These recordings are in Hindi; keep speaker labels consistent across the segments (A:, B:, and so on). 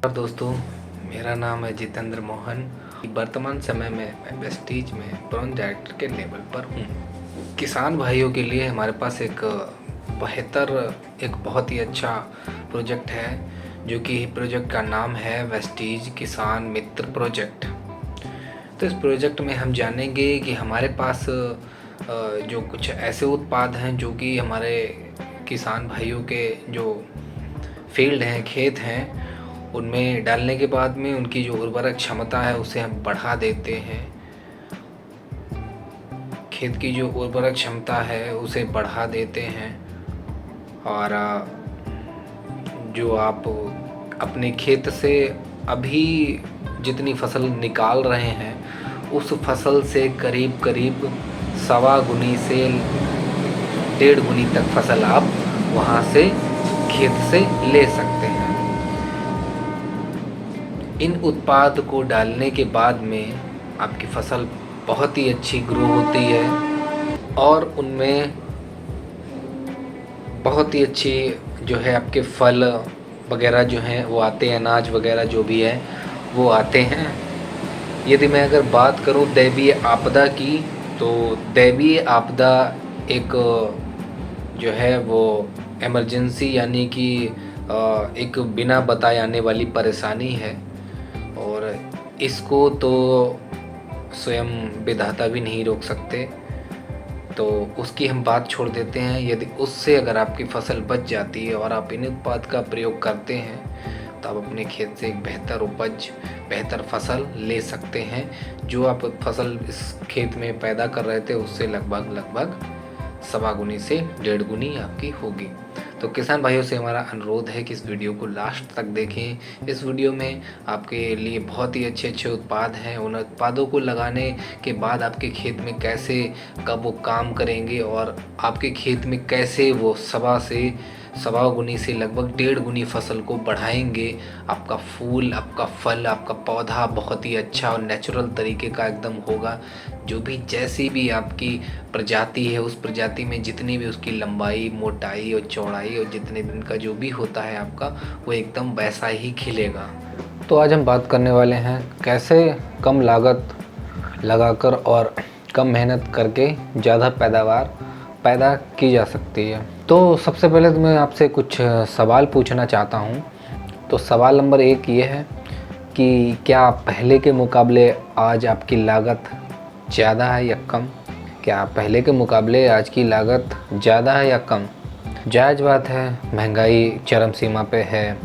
A: दोस्तों, मेरा नाम है जितेंद्र मोहन। वर्तमान समय में मैं वेस्टीज में ब्रांच डायरेक्टर के लेवल पर हूँ। किसान भाइयों के लिए हमारे पास एक बहुत ही अच्छा प्रोजेक्ट है, जो कि प्रोजेक्ट का नाम है वेस्टीज किसान मित्र प्रोजेक्ट। तो इस प्रोजेक्ट में हम जानेंगे कि हमारे पास जो कुछ ऐसे उत्पाद हैं जो कि हमारे किसान भाइयों के जो फील्ड हैं, खेत हैं, उनमें डालने के बाद में उनकी जो उर्वरक क्षमता है उसे हम बढ़ा देते हैं। खेत की जो उर्वरक क्षमता है उसे बढ़ा देते हैं और जो आप अपने खेत से अभी जितनी फसल निकाल रहे हैं उस फसल से करीब करीब 1.25 गुनी से 1.5 गुनी तक फसल आप वहाँ से खेत से ले सकते हैं। इन उत्पाद को डालने के बाद में आपकी फसल बहुत ही अच्छी ग्रो होती है और उनमें बहुत ही अच्छी जो है आपके फल वगैरह जो हैं वो आते हैं, अनाज वगैरह जो भी है वो आते हैं। यदि मैं अगर बात करूं दैवीय आपदा की, तो दैवीय आपदा एक जो है वो इमरजेंसी यानी कि एक बिना बताए आने वाली परेशानी है और इसको तो स्वयं विधाता भी नहीं रोक सकते, तो उसकी हम बात छोड़ देते हैं। यदि उससे अगर आपकी फसल बच जाती है और आप इन उत्पाद का प्रयोग करते हैं तो आप अपने खेत से एक बेहतर उपज, बेहतर फसल ले सकते हैं। जो आप फसल इस खेत में पैदा कर रहे थे उससे लगभग 1.25 गुनी से 1.5 गुनी आपकी होगी। तो किसान भाइयों से हमारा अनुरोध है कि इस वीडियो को लास्ट तक देखें। इस वीडियो में आपके लिए बहुत ही अच्छे अच्छे उत्पाद हैं। उन उत्पादों को लगाने के बाद आपके खेत में कैसे कब वो काम करेंगे और आपके खेत में कैसे वो 1.25 गुनी से लगभग 1.5 गुनी फसल को बढ़ाएंगे। आपका फूल, आपका फल, आपका पौधा बहुत ही अच्छा और नेचुरल तरीके का एकदम होगा। जो भी जैसी भी आपकी प्रजाति है उस प्रजाति में जितनी भी उसकी लंबाई, मोटाई और चौड़ाई और जितने दिन का जो भी होता है आपका, वो एकदम वैसा ही खिलेगा। तो आज हम बात करने वाले हैं कैसे कम लागत लगाकर और कम मेहनत करके ज़्यादा पैदावार पैदा की जा सकती है। तो सबसे पहले तो मैं आपसे कुछ सवाल पूछना चाहता हूँ। तो सवाल नंबर 1 ये है कि क्या पहले के मुकाबले आज आपकी लागत ज़्यादा है या कम? क्या पहले के मुकाबले आज की लागत ज़्यादा है या कम? जायज़ बात है, महंगाई चरम सीमा पे है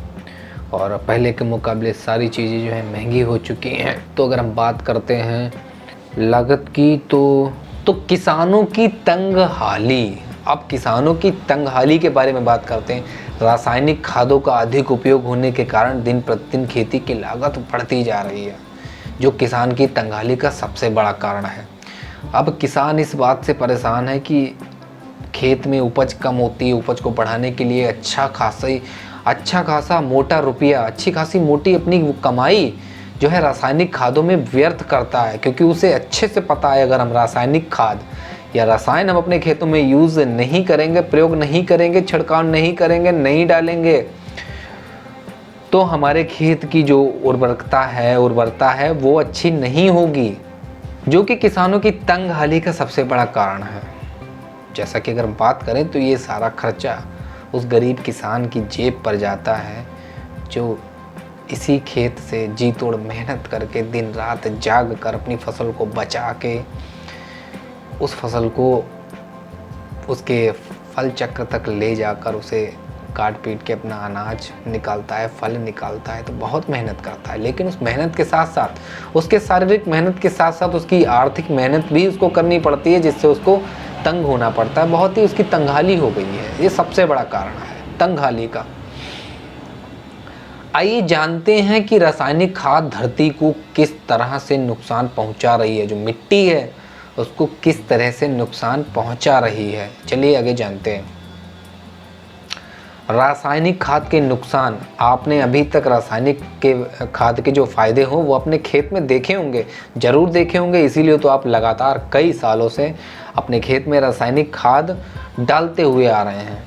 A: और पहले के मुकाबले सारी चीज़ें जो है महंगी हो चुकी हैं। तो अगर हम बात करते हैं लागत की, तो किसानों की तंगहाली। अब किसानों की तंगहाली के बारे में बात करते हैं। रासायनिक खादों का अधिक उपयोग होने के कारण दिन प्रतिदिन खेती की लागत बढ़ती जा रही है, जो किसान की तंगहाली का सबसे बड़ा कारण है। अब किसान इस बात से परेशान है कि खेत में उपज कम होती है। उपज को बढ़ाने के लिए अच्छा खासा मोटा रुपया, अच्छी खासी मोटी अपनी कमाई जो है रासायनिक खादों में व्यर्थ करता है, क्योंकि उसे अच्छे से पता है अगर हम रासायनिक खाद या रसायन हम अपने खेतों में यूज़ नहीं करेंगे, प्रयोग नहीं करेंगे, छिड़काव नहीं करेंगे, नहीं डालेंगे, तो हमारे खेत की जो उर्वरता है वो अच्छी नहीं होगी, जो कि किसानों की तंगहाली का सबसे बड़ा कारण है। जैसा कि अगर हम बात करें तो ये सारा खर्चा उस गरीब किसान की जेब पर जाता है, जो इसी खेत से जी तोड़ मेहनत करके दिन रात जाग कर अपनी फसल को बचा के उस फसल को उसके फल चक्र तक ले जाकर उसे काट पीट के अपना अनाज निकालता है, फल निकालता है। तो बहुत मेहनत करता है, लेकिन उस मेहनत के साथ साथ, उसके शारीरिक मेहनत के साथ साथ उसकी आर्थिक मेहनत भी उसको करनी पड़ती है, जिससे उसको तंग होना पड़ता है। बहुत ही उसकी तंगहाली हो गई है, ये सबसे बड़ा कारण है तंगहाली का। आइए जानते हैं कि रासायनिक खाद धरती को किस तरह से नुकसान पहुंचा रही है, जो मिट्टी है उसको किस तरह से नुकसान पहुंचा रही है। चलिए आगे जानते हैं। रासायनिक खाद के नुकसान, आपने अभी तक रासायनिक के खाद के जो फायदे हों वो अपने खेत में देखे होंगे, ज़रूर देखे होंगे। इसीलिए तो आप लगातार कई सालों से अपने खेत में रासायनिक खाद डालते हुए आ रहे हैं।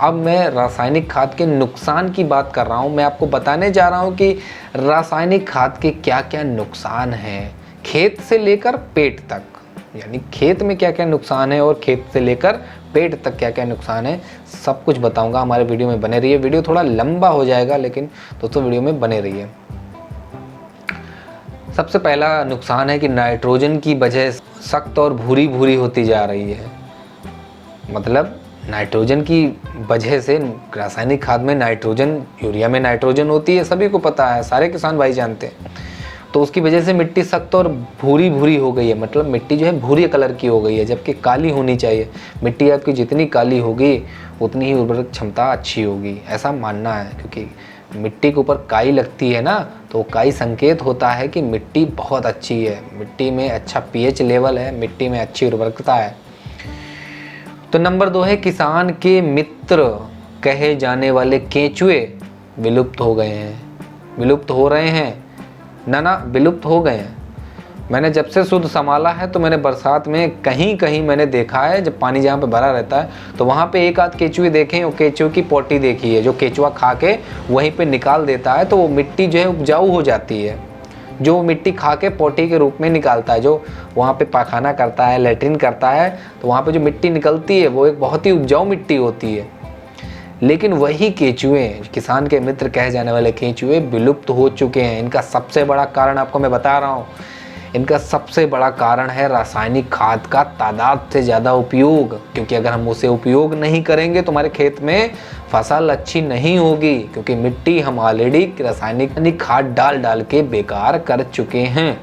A: अब मैं रासायनिक खाद के नुकसान की बात कर रहा हूँ। मैं आपको बताने जा रहा हूँ कि रासायनिक खाद के क्या क्या नुकसान हैं, खेत से लेकर पेट तक। यानी खेत में क्या क्या नुकसान है और खेत से लेकर पेट तक क्या क्या नुकसान है, सब कुछ बताऊंगा। हमारे वीडियो में बने रहिए। वीडियो थोड़ा लंबा हो जाएगा, लेकिन दोस्तों वीडियो में बने रहिए। सबसे पहला नुकसान है कि नाइट्रोजन की वजह सख्त और भूरी भूरी होती जा रही है। मतलब नाइट्रोजन की वजह से, रासायनिक खाद में नाइट्रोजन, यूरिया में नाइट्रोजन होती है, सभी को पता है, सारे किसान भाई जानते हैं। तो उसकी वजह से मिट्टी सख्त और भूरी भूरी हो गई है। मतलब मिट्टी जो है भूरी कलर की हो गई है, जबकि काली होनी चाहिए। मिट्टी आपकी जितनी काली होगी उतनी ही उर्वरक क्षमता अच्छी होगी, ऐसा मानना है। क्योंकि मिट्टी के ऊपर काई लगती है ना, तो काई संकेत होता है कि मिट्टी बहुत अच्छी है, मिट्टी में अच्छा पीएच लेवल है, मिट्टी में अच्छी उर्वरकता है। तो नंबर 2 है किसान के मित्र कहे जाने वाले केंचुए विलुप्त हो गए हैं। विलुप्त हो रहे हैं ना, विलुप्त हो गए हैं। मैंने जब से शुद्ध संभाला है तो मैंने बरसात में कहीं कहीं मैंने देखा है, जब पानी जहाँ पे भरा रहता है तो वहाँ पे एक आध केंचुए देखे हैं। और केंचुए की पोटी देखी है, जो केंचुआ खा के वहीं पे निकाल देता है, तो वो मिट्टी जो है उपजाऊ हो जाती है। जो मिट्टी खा के पोटी के रूप में निकालता है, जो वहाँ पे पाखाना करता है, लैट्रिन करता है, तो वहाँ पे जो मिट्टी निकलती है वो एक बहुत ही उपजाऊ मिट्टी होती है। लेकिन वही केंचुए, किसान के मित्र कहे जाने वाले केंचुए विलुप्त हो चुके हैं। इनका सबसे बड़ा कारण आपको मैं बता रहा हूँ, इनका सबसे बड़ा कारण है रासायनिक खाद का तादाद से ज़्यादा उपयोग। क्योंकि अगर हम उसे उपयोग नहीं करेंगे तो हमारे खेत में फसल अच्छी नहीं होगी, क्योंकि मिट्टी हम ऑलरेडी रासायनिक खाद डाल डाल के बेकार कर चुके हैं।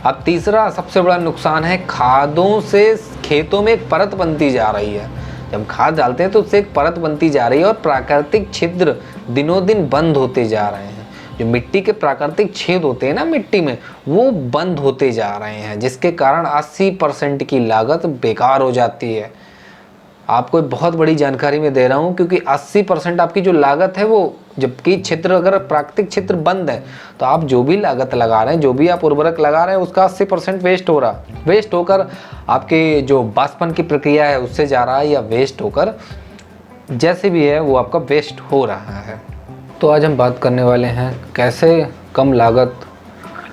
A: अब तीसरा सबसे बड़ा नुकसान है खादों से खेतों में एक परत बनती जा रही है। जब हम खाद डालते हैं तो उससे एक परत बनती जा रही है और प्राकृतिक छिद्र दिनों दिन बंद होते जा रहे हैं। जो मिट्टी के प्राकृतिक छेद होते हैं ना मिट्टी में, वो बंद होते जा रहे हैं, जिसके कारण 80% की लागत बेकार हो जाती है। आपको बहुत बड़ी जानकारी मैं दे रहा हूँ, क्योंकि 80% आपकी जो लागत है वो, जबकि क्षेत्र अगर प्राकृतिक क्षेत्र बंद है तो आप जो भी लागत लगा रहे हैं, जो भी आप उर्वरक लगा रहे हैं, उसका 80% वेस्ट हो रहा, वेस्ट होकर आपके जो बाष्पन की प्रक्रिया है उससे जा रहा है, या वेस्ट होकर जैसे भी है वो आपका वेस्ट हो रहा है। तो आज हम बात करने वाले हैं कैसे कम लागत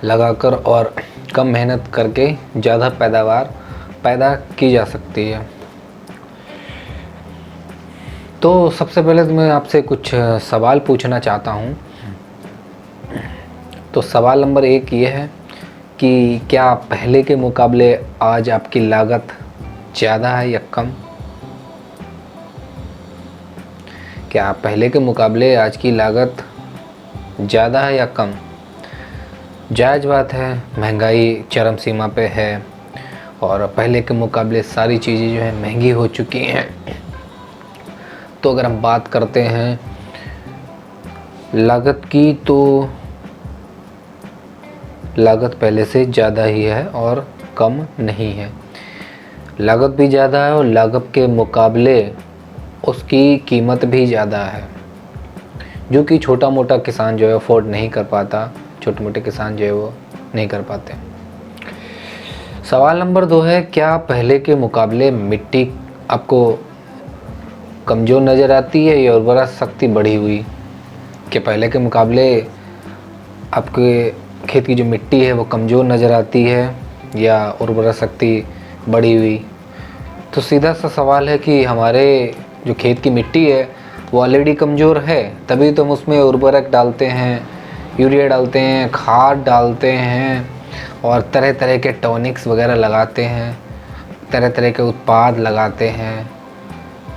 A: लगाकर और कम मेहनत करके ज़्यादा पैदावार पैदा की जा सकती है। तो सबसे पहले तो मैं आपसे कुछ सवाल पूछना चाहता हूँ। तो सवाल नंबर 1 ये है कि क्या पहले के मुकाबले आज आपकी लागत ज़्यादा है या कम? क्या पहले के मुकाबले आज की लागत ज़्यादा है या कम? जायज़ बात है, महंगाई चरम सीमा पे है और पहले के मुकाबले सारी चीज़ें जो है महंगी हो चुकी हैं। तो अगर हम बात करते हैं लागत की, तो लागत पहले से ज़्यादा ही है और कम नहीं है। लागत भी ज़्यादा है और लागत के मुकाबले उसकी कीमत भी ज़्यादा है, जो कि छोटा मोटा किसान जो है अफोर्ड नहीं कर पाता, छोटे मोटे किसान जो है वो नहीं कर पाते। सवाल नंबर 2 है, क्या पहले के मुकाबले मिट्टी आपको कमज़ोर नज़र आती है या उर्वरक शक्ति बढ़ी हुई? कि पहले के मुकाबले आपके खेत की जो मिट्टी है वो कमज़ोर नज़र आती है या उर्वरक शक्ति बढ़ी हुई? तो सीधा सा सवाल है कि हमारे जो खेत की मिट्टी है वो ऑलरेडी कमज़ोर है, तभी तो हम उसमें उर्वरक डालते हैं, यूरिया डालते हैं, खाद डालते हैं और तरह तरह के टॉनिक्स वगैरह लगाते हैं, तरह तरह के उत्पाद लगाते हैं।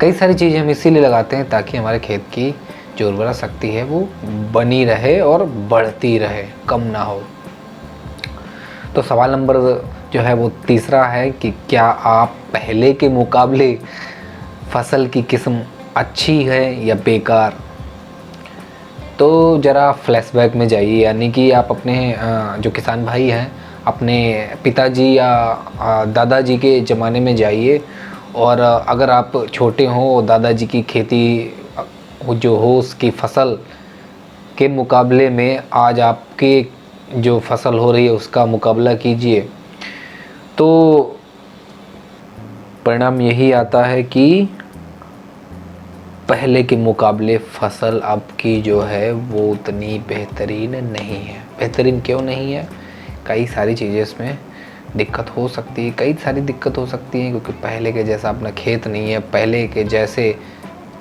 A: कई सारी चीज़ें हम इसीलिए लगाते हैं ताकि हमारे खेत की जो उर्वरक शक्ति है वो बनी रहे और बढ़ती रहे, कम ना हो। तो सवाल नंबर जो है वो तीसरा है कि क्या आप पहले के मुकाबले फसल की किस्म अच्छी है या बेकार? तो ज़रा फ्लैशबैक में जाइए, यानी कि आप अपने जो किसान भाई हैं अपने पिताजी या दादाजी के ज़माने में जाइए, और अगर आप छोटे हों, दादाजी की खेती जो हो उसकी फसल के मुकाबले में आज आपके जो फसल हो रही है उसका मुकाबला कीजिए, तो परिणाम यही आता है कि पहले के मुकाबले फसल अब की जो है वो उतनी बेहतरीन नहीं है। बेहतरीन क्यों नहीं है? कई सारी चीज़ें इसमें दिक्कत हो सकती है, कई सारी दिक्कत हो सकती है, क्योंकि पहले के जैसा अपना खेत नहीं है, पहले के जैसे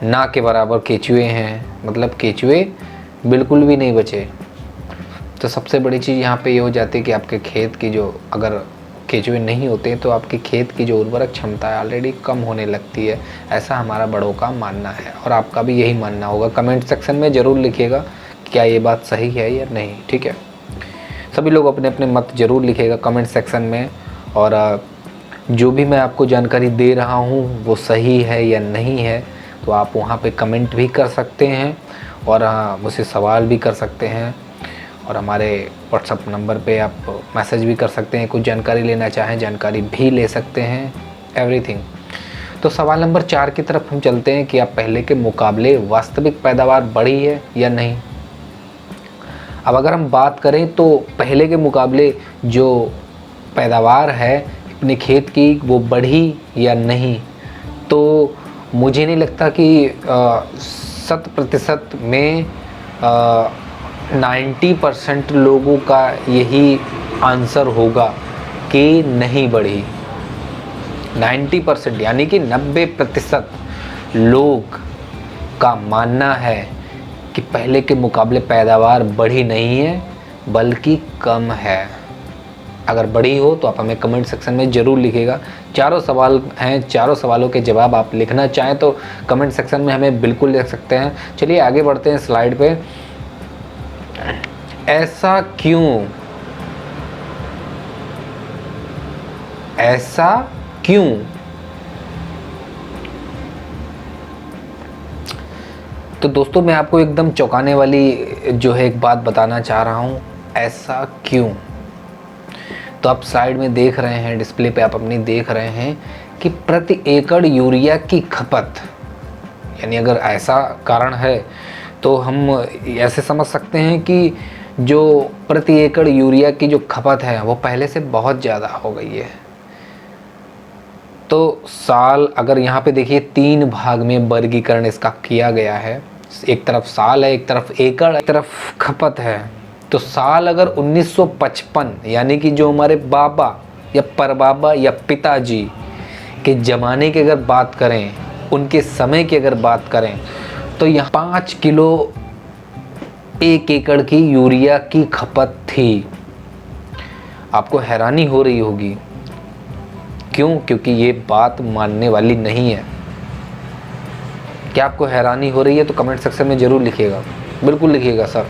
A: ना के बराबर केचुए हैं, मतलब केचुए बिल्कुल भी नहीं बचे। तो सबसे बड़ी चीज़ यहाँ पे ये हो जाती है कि आपके खेत की जो, अगर केचुए नहीं होते तो आपके खेत की जो उर्वरक क्षमता है ऑलरेडी कम होने लगती है। ऐसा हमारा बड़ों का मानना है और आपका भी यही मानना होगा। कमेंट सेक्शन में ज़रूर लिखिएगा क्या ये बात सही है या नहीं, ठीक है। सभी लोग अपने अपने मत ज़रूर लिखिएगा कमेंट सेक्शन में, और जो भी मैं आपको जानकारी दे रहा हूँ वो सही है या नहीं है तो आप वहाँ पे कमेंट भी कर सकते हैं और मुझसे सवाल भी कर सकते हैं, और हमारे व्हाट्सअप नंबर पे आप मैसेज भी कर सकते हैं। कुछ जानकारी लेना चाहें जानकारी भी ले सकते हैं, एवरीथिंग। तो सवाल नंबर 4 की तरफ हम चलते हैं कि आप पहले के मुकाबले वास्तविक पैदावार बढ़ी है या नहीं। अब अगर हम बात करें तो पहले के मुकाबले जो पैदावार है अपने खेत की वो बढ़ी या नहीं, तो मुझे नहीं लगता कि 100% में 90% लोगों का यही आंसर होगा कि नहीं बढ़ी। 90% यानी कि 90% लोग का मानना है कि पहले के मुकाबले पैदावार बढ़ी नहीं है बल्कि कम है। अगर बढ़ी हो तो आप हमें कमेंट सेक्शन में ज़रूर लिखिएगा। 4 सवाल हैं, 4 सवालों के जवाब आप लिखना चाहें तो कमेंट सेक्शन में हमें बिल्कुल लिख सकते हैं। चलिए आगे बढ़ते हैं स्लाइड पे। ऐसा क्यों? ऐसा क्यों? तो दोस्तों मैं आपको एकदम चौंकाने वाली जो है एक बात बताना चाह रहा हूँ। ऐसा क्यों? तो आप साइड में देख रहे हैं, डिस्प्ले पे आप अपनी देख रहे हैं कि प्रति एकड़ यूरिया की खपत, यानी अगर ऐसा कारण है तो हम ऐसे समझ सकते हैं कि जो प्रति एकड़ यूरिया की जो खपत है वो पहले से बहुत ज़्यादा हो गई है। तो साल, अगर यहाँ पे देखिए 3 भाग में वर्गीकरण इसका किया गया है। एक तरफ साल है, एक तरफ एकड़, एक तरफ खपत है। तो साल अगर 1955 यानी कि जो हमारे बाबा या परबाबा या पिताजी के ज़माने की अगर बात करें, उनके समय की अगर बात करें तो यहाँ 5 किलो 1 एकड़ की यूरिया की खपत थी। आपको हैरानी हो रही होगी, क्यों? क्योंकि ये बात मानने वाली नहीं है। क्या आपको हैरानी हो रही है? तो कमेंट सेक्शन में ज़रूर लिखिएगा, बिल्कुल लिखिएगा सर।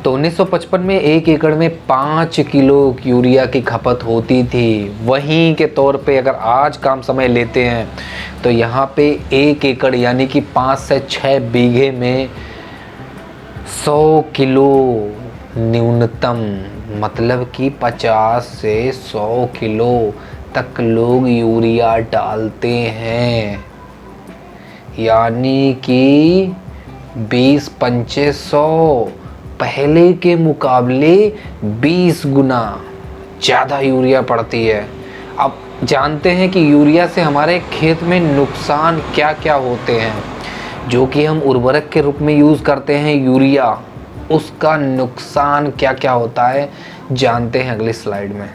A: तो 1955 में 1 एकड़ में 5 किलो यूरिया की खपत होती थी। वहीं के तौर पे अगर आज काम समय लेते हैं तो यहाँ पे 1 एकड़ यानी कि 5 से 6 बीघे में 100 किलो न्यूनतम, मतलब कि 50 से 100 किलो तक लोग यूरिया डालते हैं। यानी कि 20 पंचे 100, पहले के मुकाबले 20 गुना ज़्यादा यूरिया पड़ती है। अब जानते हैं कि यूरिया से हमारे खेत में नुकसान क्या क्या होते हैं। जो कि हम उर्वरक के रूप में यूज़ करते हैं यूरिया, उसका नुकसान क्या क्या होता है जानते हैं अगली स्लाइड में।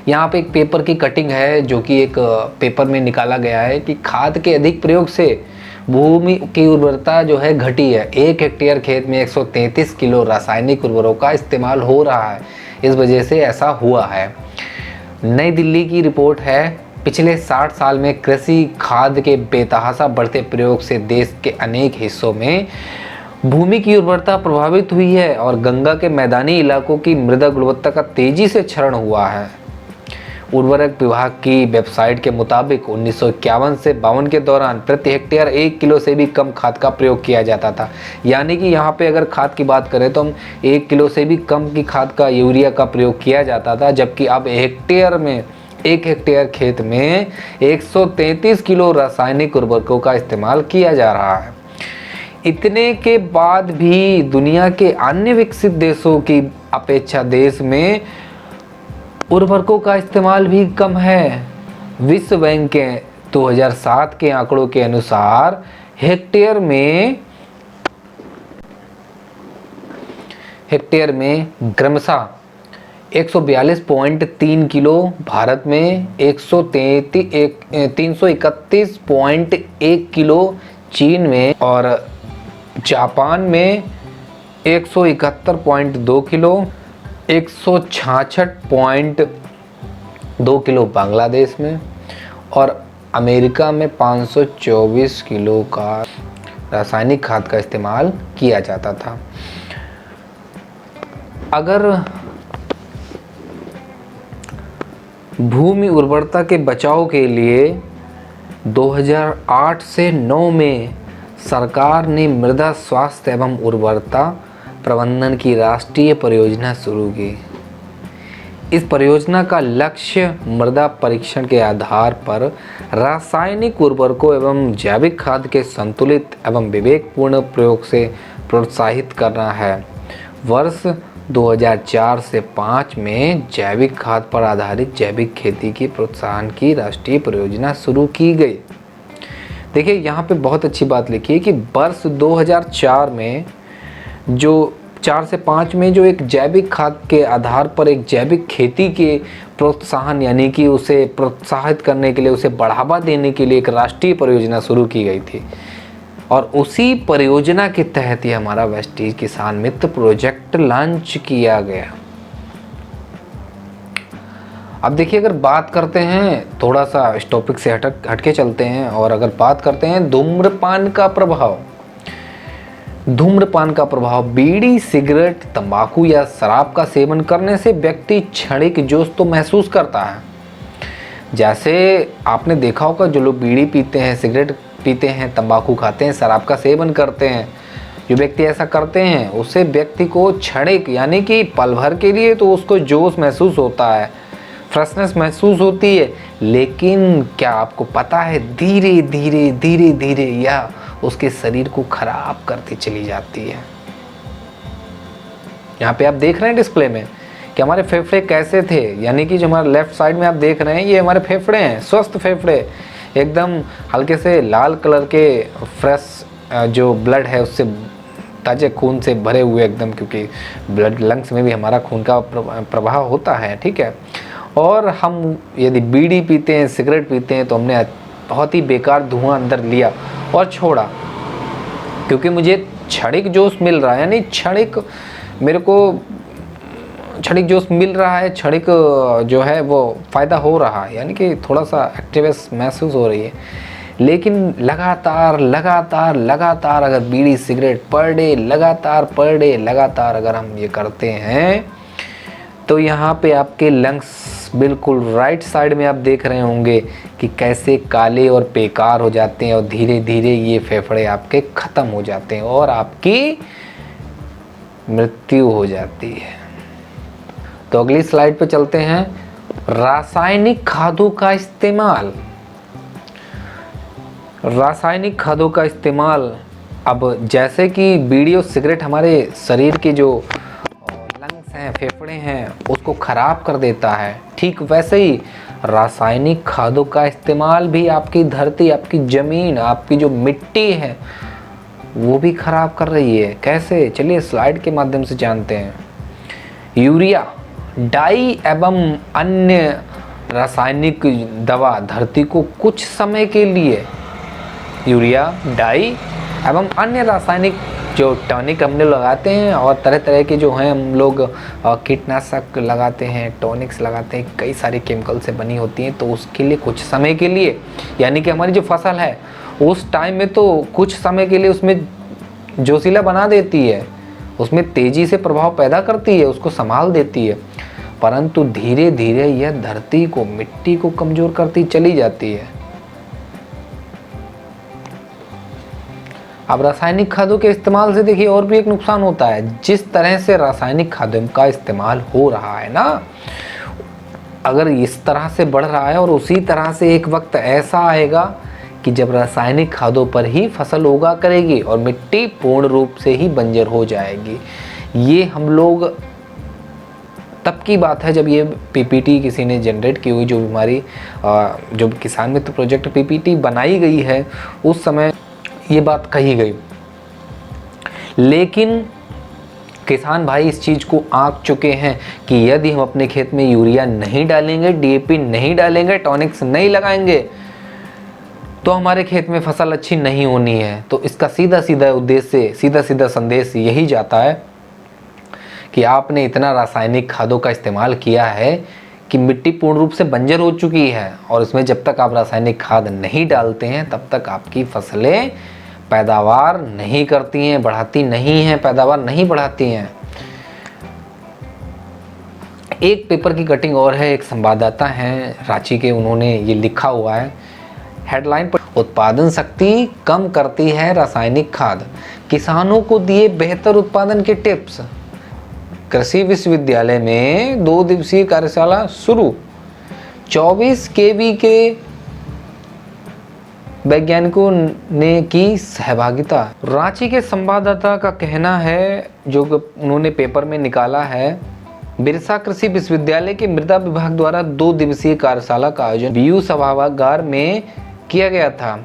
A: यहाँ पे एक पेपर की कटिंग है जो कि एक पेपर में निकाला गया है कि खाद के अधिक प्रयोग से भूमि की उर्वरता जो है घटी है। 1 हेक्टेयर खेत में 133 किलो रासायनिक उर्वरकों का इस्तेमाल हो रहा है, इस वजह से ऐसा हुआ है। नई दिल्ली की रिपोर्ट है, पिछले 60 साल में कृषि खाद के बेतहाशा बढ़ते प्रयोग से देश के अनेक हिस्सों में भूमि की उर्वरता प्रभावित हुई है और गंगा के मैदानी इलाकों की मृदा गुणवत्ता का तेजी से क्षरण हुआ है। उर्वरक विभाग की वेबसाइट के मुताबिक 1951 से 52 के दौरान प्रति हेक्टेयर 1 किलो से भी कम खाद का प्रयोग किया जाता था। यानी कि यहाँ पे अगर खाद की बात करें तो हम 1 किलो से भी कम की खाद का, यूरिया का प्रयोग किया जाता था, जबकि अब 1 हेक्टेयर खेत में 133 किलो रासायनिक उर्वरकों का इस्तेमाल किया जा रहा है। इतने के बाद भी दुनिया के अन्य विकसित देशों की अपेक्षा देश में उर्वरकों का इस्तेमाल भी कम है। विश्व बैंक के 2007 के आंकड़ों के अनुसार हेक्टेयर में क्रमशः 142.3 किलो, भारत में 331.1 किलो, चीन में और जापान में 171.2 किलो, 166.2 किलो बांग्लादेश में और अमेरिका में 524 किलो का रासायनिक खाद का इस्तेमाल किया जाता था। अगर भूमि उर्वरता के बचाव के लिए 2008 से 9 में सरकार ने मृदा स्वास्थ्य एवं उर्वरता प्रबंधन की राष्ट्रीय परियोजना शुरू की। इस परियोजना का लक्ष्य मृदा परीक्षण के आधार पर रासायनिक उर्वरकों एवं जैविक खाद के संतुलित एवं विवेकपूर्ण प्रयोग से प्रोत्साहित करना है। वर्ष 2004 से 5 में जैविक खाद पर आधारित जैविक खेती की प्रोत्साहन की राष्ट्रीय परियोजना शुरू की गई। देखिए यहाँ पे बहुत अच्छी बात लिखी है कि वर्ष 2004 में जो 4 से 5 में जो एक जैविक खाद के आधार पर एक जैविक खेती के प्रोत्साहन यानी कि उसे प्रोत्साहित करने के लिए, उसे बढ़ावा देने के लिए एक राष्ट्रीय परियोजना शुरू की गई थी और उसी परियोजना के तहत ये हमारा वेस्टेज किसान मित्र प्रोजेक्ट लॉन्च किया गया। अब देखिए अगर बात करते हैं, थोड़ा सा इस टॉपिक से हटके चलते हैं और अगर बात करते हैं धूम्रपान का प्रभाव। धूम्रपान का प्रभाव, बीड़ी, सिगरेट, तंबाकू या शराब का सेवन करने से व्यक्ति क्षणिक जोश तो महसूस करता है। जैसे आपने देखा होगा जो लोग बीड़ी पीते हैं, सिगरेट पीते हैं, तंबाकू खाते हैं, शराब का सेवन करते हैं, जो व्यक्ति ऐसा करते हैं उससे व्यक्ति को क्षणिक यानी कि पल भर के लिए तो उसको जोश महसूस होता है, फ्रेशनेस महसूस होती है, लेकिन क्या आपको पता है धीरे धीरे यह उसके शरीर को खराब करती चली जाती है। यहाँ पे आप देख रहे हैं डिस्प्ले में कि हमारे फेफड़े कैसे थे, यानी कि जो हमारे लेफ्ट साइड में आप देख रहे हैं ये हमारे फेफड़े हैं, स्वस्थ फेफड़े, एकदम हल्के से लाल कलर के फ्रेश जो ब्लड है उससे ताजे खून से भरे हुए एकदम, क्योंकि ब्लड लंग्स में भी हमारा खून का प्रवाह होता है, ठीक है। और हम यदि बीड़ी पीते हैं, सिगरेट पीते हैं तो हमने बहुत ही बेकार धुआं अंदर लिया और छोड़ा, क्योंकि मुझे क्षणिक जोश मिल रहा है, यानी क्षणिक मेरे को क्षणिक जोश मिल रहा है, क्षणिक जो है वो फ़ायदा हो रहा है, यानी कि थोड़ा सा एक्टिवनेस महसूस हो रही है। लेकिन लगातार अगर बीड़ी सिगरेट पर डे लगातार अगर हम ये करते हैं तो यहाँ पे आपके लंग्स बिल्कुल राइट साइड में आप देख रहे होंगे कि कैसे काले और बेकार हो जाते हैं और धीरे धीरे ये फेफड़े आपके ख़त्म हो जाते हैं और आपकी मृत्यु हो जाती है। तो अगली स्लाइड पे चलते हैं। रासायनिक खादों का इस्तेमाल। रासायनिक खादों का इस्तेमाल, अब जैसे कि बीड़ी और सिगरेट हमारे शरीर के जो लंग्स हैं, फेफड़े हैं, उसको ख़राब कर देता है, ठीक वैसे ही रासायनिक खादों का इस्तेमाल भी आपकी धरती, आपकी ज़मीन, आपकी जो मिट्टी है वो भी ख़राब कर रही है। कैसे, चलिए स्लाइड के माध्यम से जानते हैं। यूरिया, डाई एवं अन्य रासायनिक दवा धरती को कुछ समय के लिए, यूरिया, डाई एवं अन्य रासायनिक जो टॉनिक हम लोग लगाते हैं और तरह तरह के जो हैं हम लोग कीटनाशक लगाते हैं, टॉनिक्स लगाते हैं, कई सारे केमिकल से बनी होती हैं, तो उसके लिए कुछ समय के लिए, यानी कि हमारी जो फसल है उस टाइम में तो कुछ समय के लिए उसमें जोशीला बना देती है, उसमें तेज़ी से प्रभाव पैदा करती है, उसको संभाल देती है, परंतु धीरे धीरे यह धरती को, मिट्टी को कमज़ोर करती चली जाती है। अब रासायनिक खादों के इस्तेमाल से देखिए और भी एक नुकसान होता है। जिस तरह से रासायनिक खादों का इस्तेमाल हो रहा है ना, अगर इस तरह से बढ़ रहा है और उसी तरह से एक वक्त ऐसा आएगा कि जब रासायनिक खादों पर ही फसल उगा करेगी और मिट्टी पूर्ण रूप से ही बंजर हो जाएगी। ये हम लोग तब की बात है जब ये पीपीटी किसी ने जनरेट की हुई, जो हमारी जो किसान मित्र प्रोजेक्ट पीपीटी बनाई गई है, उस समय ये बात कही गई। लेकिन किसान भाई इस चीज़ को आंक चुके हैं कि यदि हम अपने खेत में यूरिया नहीं डालेंगे, डीएपी नहीं डालेंगे, टॉनिक्स नहीं लगाएंगे, तो हमारे खेत में फसल अच्छी नहीं होनी है। तो इसका सीधा सीधा उद्देश्य, सीधा सीधा संदेश यही जाता है कि आपने इतना रासायनिक खादों का इस्तेमाल किया है कि मिट्टी पूर्ण रूप से बंजर हो चुकी है, और इसमें जब तक आप रासायनिक खाद नहीं डालते हैं तब तक आपकी फसलें पैदावार नहीं करती हैं, बढ़ाती नहीं हैं, पैदावार नहीं बढ़ाती हैं। एक पेपर की कटिंग और है, एक संवाददाता हैं रांची के, उन्होंने ये लिखा हुआ है हेडलाइन पर, उत्पादन शक्ति कम करती है रासायनिक खाद, किसानों को दिए बेहतर उत्पादन के टिप्स। कृषि विश्वविद्यालय में 2 दिवसीय कार्यशाला शुरू, 24 केवी के वैज्ञानिकों ने की सहभागिता। रांची के संवाददाता का कहना है, जो उन्होंने पेपर में निकाला है, बिरसा कृषि विश्वविद्यालय के मृदा विभाग द्वारा 2 दिवसीय कार्यशाला का आयोजन बीयू सभागार में किया गया था।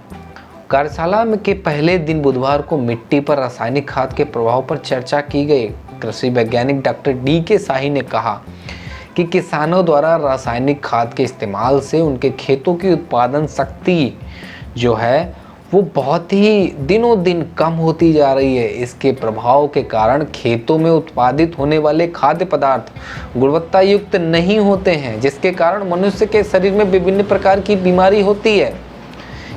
A: कार्यशाला के पहले दिन बुधवार को मिट्टी पर रासायनिक खाद के प्रभाव पर चर्चा की गई। कृषि वैज्ञानिक डॉक्टर डी.के. शाही ने कहा कि किसानों द्वारा रासायनिक खाद के इस्तेमाल से उनके खेतों की उत्पादन शक्ति जो है वो बहुत ही दिनों दिन कम होती जा रही है। इसके प्रभाव के कारण खेतों में उत्पादित होने वाले खाद्य पदार्थ गुणवत्ता युक्त नहीं होते हैं, जिसके कारण मनुष्य के शरीर में विभिन्न प्रकार की बीमारी होती है।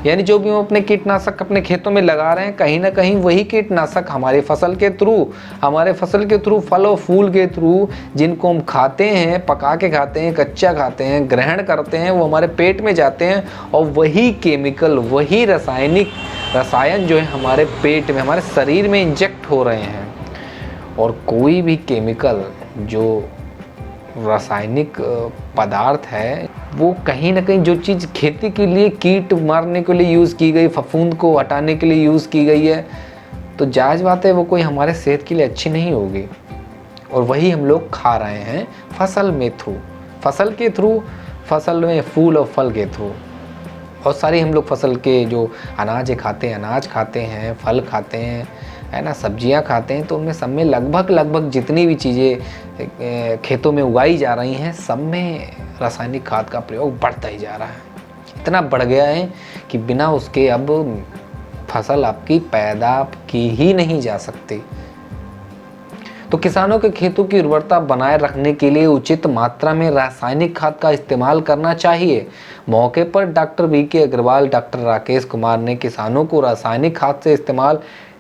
A: यानी जो भी हम अपने कीटनाशक अपने खेतों में लगा रहे हैं, कहीं ना कहीं वही कीटनाशक हमारे फसल के थ्रू फल और फूल के थ्रू, जिनको हम खाते हैं, पका के खाते हैं, कच्चा खाते हैं, ग्रहण करते हैं, वो हमारे पेट में जाते हैं, और वही केमिकल, वही रसायन जो है हमारे पेट में, हमारे शरीर में इंजेक्ट हो रहे हैं। और कोई भी केमिकल जो रासायनिक पदार्थ है, वो कहीं ना कहीं जो चीज़ खेती के लिए कीट मारने के लिए यूज़ की गई, फफूंद को हटाने के लिए यूज़ की गई है, तो जायज़ बात है वो कोई हमारे सेहत के लिए अच्छी नहीं होगी। और वही हम लोग खा रहे हैं फसल के थ्रू, फसल में फूल और फल के थ्रू। और सारी हम लोग फसल के जो अनाज खाते हैं, फल खाते हैं, है ना, सब्जियां खाते हैं, तो उनमें सब में लगभग जितनी भी चीज़ें खेतों में उगाई जा रही हैं, सब में रासायनिक खाद का प्रयोग बढ़ता ही जा रहा है। इतना बढ़ गया है कि बिना उसके अब फसल आपकी पैदा की ही नहीं जा सकती। तो किसानों के खेतों की उर्वरता बनाए रखने के लिए उचित मात्रा में रासायनिक खाद का इस्तेमाल करना चाहिए। मौके पर doctor V K. Agarwal, doctor Rakesh Kumar ने किसानों को रासायनिक खाद से इस्तेमाल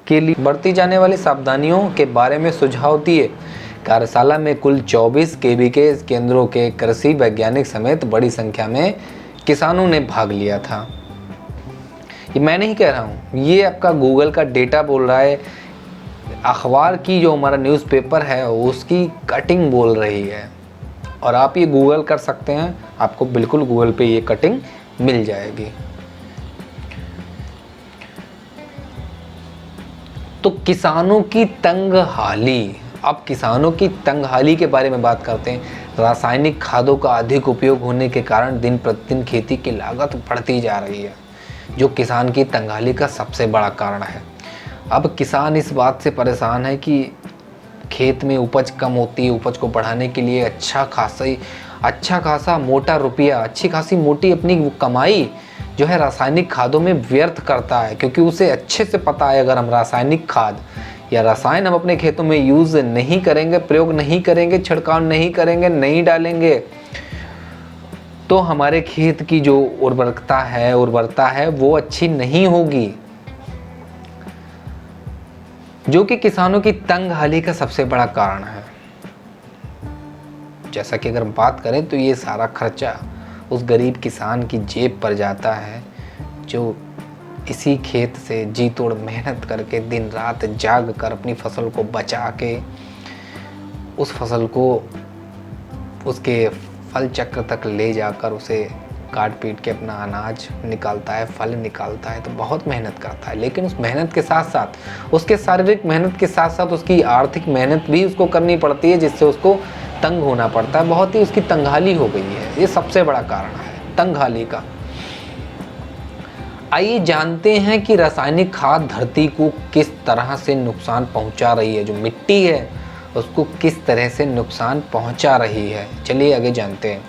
A: के लिए बरती जाने वाली सावधानियों के बारे में सुझाव दिए। कार्यशाला में कुल 24 केवी के केंद्रों के कृषि वैज्ञानिक समेत बड़ी संख्या में किसानों ने भाग लिया था। ये मैं नहीं कह रहा हूँ, ये आपका गूगल का डेटा बोल रहा है, अखबार की जो हमारा न्यूज़पेपर है उसकी कटिंग बोल रही है। और आप ये गूगल कर सकते हैं, आपको बिल्कुल गूगल पे ये कटिंग मिल जाएगी। तो किसानों की तंगहाली, अब किसानों की तंगहाली के बारे में बात करते हैं। रासायनिक खादों का अधिक उपयोग होने के कारण दिन प्रतिदिन खेती की लागत बढ़ती जा रही है, जो किसान की तंगहाली का सबसे बड़ा कारण है। अब किसान इस बात से परेशान है कि खेत में उपज कम होती है, उपज को बढ़ाने के लिए अच्छा खासा मोटा रुपया, अच्छी खासी मोटी अपनी कमाई जो है रासायनिक खादों में व्यर्थ करता है, क्योंकि उसे अच्छे से पता है अगर हम रासायनिक खाद या रसायन हम अपने खेतों में यूज़ नहीं करेंगे, प्रयोग नहीं करेंगे, छिड़काव नहीं करेंगे, नहीं डालेंगे, तो हमारे खेत की जो उर्वरता है वो अच्छी नहीं होगी, जो कि किसानों की तंगहाली का सबसे बड़ा कारण है। जैसा कि अगर बात करें तो ये सारा खर्चा उस गरीब किसान की जेब पर जाता है, जो इसी खेत से जी तोड़ मेहनत करके दिन रात जाग कर अपनी फसल को बचा के उस फसल को उसके फल चक्र तक ले जाकर उसे काट पीट के अपना अनाज निकालता है, फल निकालता है, तो बहुत मेहनत करता है। लेकिन उस मेहनत के साथ साथ, उसके शारीरिक मेहनत के साथ साथ उसकी आर्थिक मेहनत भी उसको करनी पड़ती है, जिससे उसको तंग होना पड़ता है, बहुत ही उसकी तंगहाली हो गई है। ये सबसे बड़ा कारण है तंगहाली का। आइए जानते हैं कि रासायनिक खाद धरती को किस तरह से नुकसान पहुंचा रही है, जो मिट्टी है उसको किस तरह से नुकसान पहुंचा रही है। चलिए आगे जानते हैं।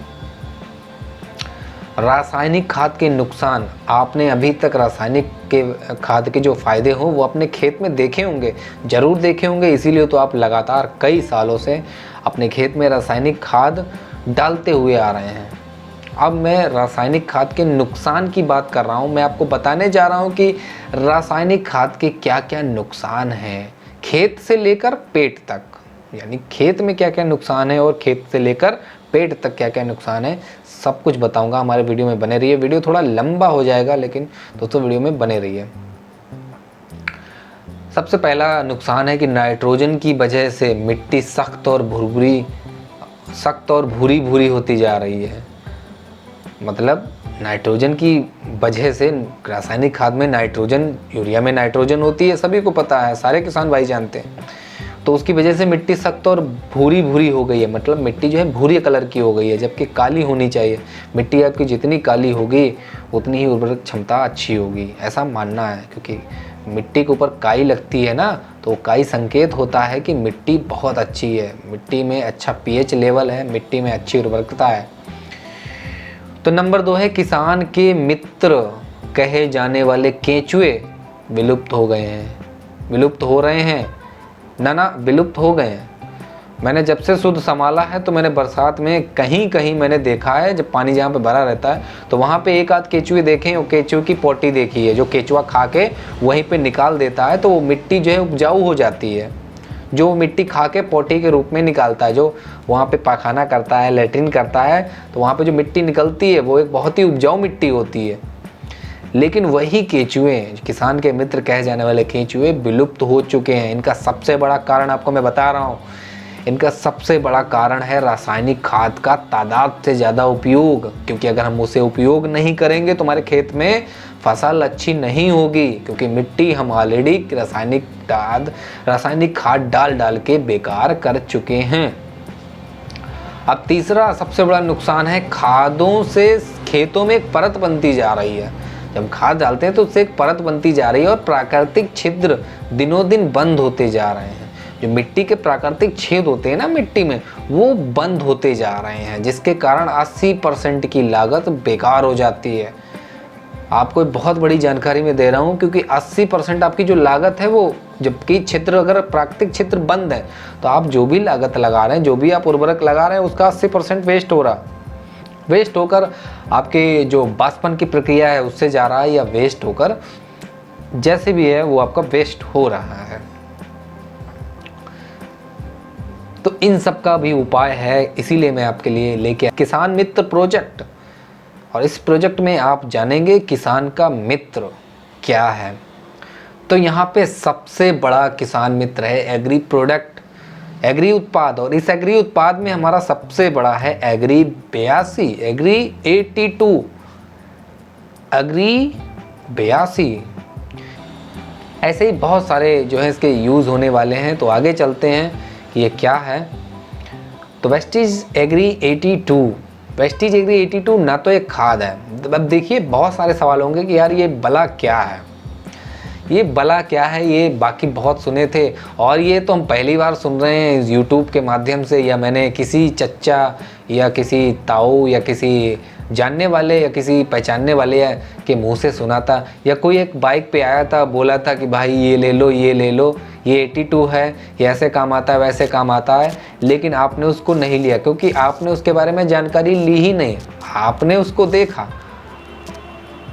A: रासायनिक खाद के नुकसान, आपने अभी तक रासायनिक के खाद के जो फ़ायदे हों वो अपने खेत में देखे होंगे, ज़रूर देखे होंगे, इसीलिए तो आप लगातार कई सालों से अपने खेत में रासायनिक खाद डालते हुए आ रहे हैं। अब मैं रासायनिक खाद के नुकसान की बात कर रहा हूँ। मैं आपको बताने जा रहा हूँ कि रासायनिक खाद के क्या क्या नुकसान हैं, खेत से लेकर पेट तक, यानी खेत में क्या क्या नुकसान है और खेत से लेकर पेट तक क्या क्या नुकसान है, सब कुछ बताऊंगा। हमारे वीडियो में बने रहिए। वीडियो थोड़ा लंबा हो जाएगा, लेकिन दोस्तों वीडियो में बने रहिए। सबसे पहला नुकसान है कि नाइट्रोजन की वजह से मिट्टी सख्त और भूरी भूरी होती जा रही है। मतलब नाइट्रोजन की वजह से, रासायनिक खाद में नाइट्रोजन, यूरिया में नाइट्रोजन होती है, सभी को पता है, सारे किसान भाई जानते हैं। तो उसकी वजह से मिट्टी सख्त और भूरी भूरी हो गई है। मतलब मिट्टी जो है भूरी कलर की हो गई है, जबकि काली होनी चाहिए। मिट्टी आपकी जितनी काली होगी उतनी ही उर्वरक क्षमता अच्छी होगी, ऐसा मानना है। क्योंकि मिट्टी के ऊपर काई लगती है ना, तो काई संकेत होता है कि मिट्टी बहुत अच्छी है, मिट्टी में अच्छा पीएच लेवल है, मिट्टी में अच्छी उर्वरकता है। तो नंबर 2 है किसान के मित्र कहे जाने वाले केंचुए विलुप्त हो गए हैं, विलुप्त हो रहे हैं, ना विलुप्त हो गए हैं। मैंने जब से शुद्ध संभाला है तो मैंने बरसात में कहीं कहीं मैंने देखा है, जब पानी जहाँ पे भरा रहता है तो वहाँ पे एक आध केचुए देखे हैं, और केचुए की पोटी देखी है, जो केचुआ खा के वहीं पे निकाल देता है, तो वो मिट्टी जो है उपजाऊ हो जाती है। जो मिट्टी खा के पोटी के रूप में निकालता है, जो वहाँ पे पाखाना करता है, लैट्रिन करता है, तो वहाँ पे जो मिट्टी निकलती है वो एक बहुत ही उपजाऊ मिट्टी होती है। लेकिन वही केंचुए, किसान के मित्र कहे जाने वाले केंचुए विलुप्त हो चुके हैं। इनका सबसे बड़ा कारण आपको मैं बता रहा हूँ, इनका सबसे बड़ा कारण है रासायनिक खाद का तादाद से ज़्यादा उपयोग। क्योंकि अगर हम उसे उपयोग नहीं करेंगे तो हमारे खेत में फसल अच्छी नहीं होगी, क्योंकि मिट्टी हम ऑलरेडी रासायनिक खाद डाल के बेकार कर चुके हैं। अब तीसरा सबसे बड़ा नुकसान है खादों से खेतों में एक परत बनती जा रही है। जब खाद डालते हैं तो उससे एक परत बनती जा रही है और प्राकृतिक छिद्र दिनों दिन बंद होते जा रहे हैं। जो मिट्टी के प्राकृतिक छेद होते हैं ना मिट्टी में, वो बंद होते जा रहे हैं, जिसके कारण 80% की लागत बेकार हो जाती है। आपको बहुत बड़ी जानकारी में दे रहा हूँ, क्योंकि 80% आपकी जो लागत है वो, जबकि क्षेत्र अगर प्राकृतिक क्षेत्र बंद है तो आप जो भी लागत लगा रहे हैं, जो भी आप उर्वरक लगा रहे हैं, उसका 80% वेस्ट हो रहा, वेस्ट होकर आपके जो बाष्पन की प्रक्रिया है उससे जा रहा है, या वेस्ट होकर जैसे भी है वो आपका वेस्ट हो रहा है। तो इन सब का भी उपाय है, इसीलिए मैं आपके लिए लेके किसान मित्र प्रोजेक्ट। और इस प्रोजेक्ट में आप जानेंगे किसान का मित्र क्या है। तो यहाँ पे सबसे बड़ा किसान मित्र है एग्री प्रोडक्ट, एग्री उत्पाद। और इस एग्री उत्पाद में हमारा सबसे बड़ा है एग्री 82, एग्री 82, एग्री 82। ऐसे ही बहुत सारे जो है इसके यूज़ होने वाले हैं। तो आगे चलते हैं कि ये क्या है। तो वेस्टीज एग्री 82, वेस्टीज एग्री 82 ना तो एक खाद है। अब देखिए बहुत सारे सवाल होंगे कि यार ये भला क्या है, ये भला क्या है, ये बाकी बहुत सुने थे और ये तो हम पहली बार सुन रहे हैं यूट्यूब के माध्यम से, या मैंने किसी चच्चा या किसी ताऊ या किसी जानने वाले या किसी पहचानने वाले के मुंह से सुना था, या कोई एक बाइक पे आया था बोला था कि भाई ये ले लो, ये ले लो, ये 82 है, ये ऐसे काम आता है, वैसे काम आता है। लेकिन आपने उसको नहीं लिया क्योंकि आपने उसके बारे में जानकारी ली ही नहीं। आपने उसको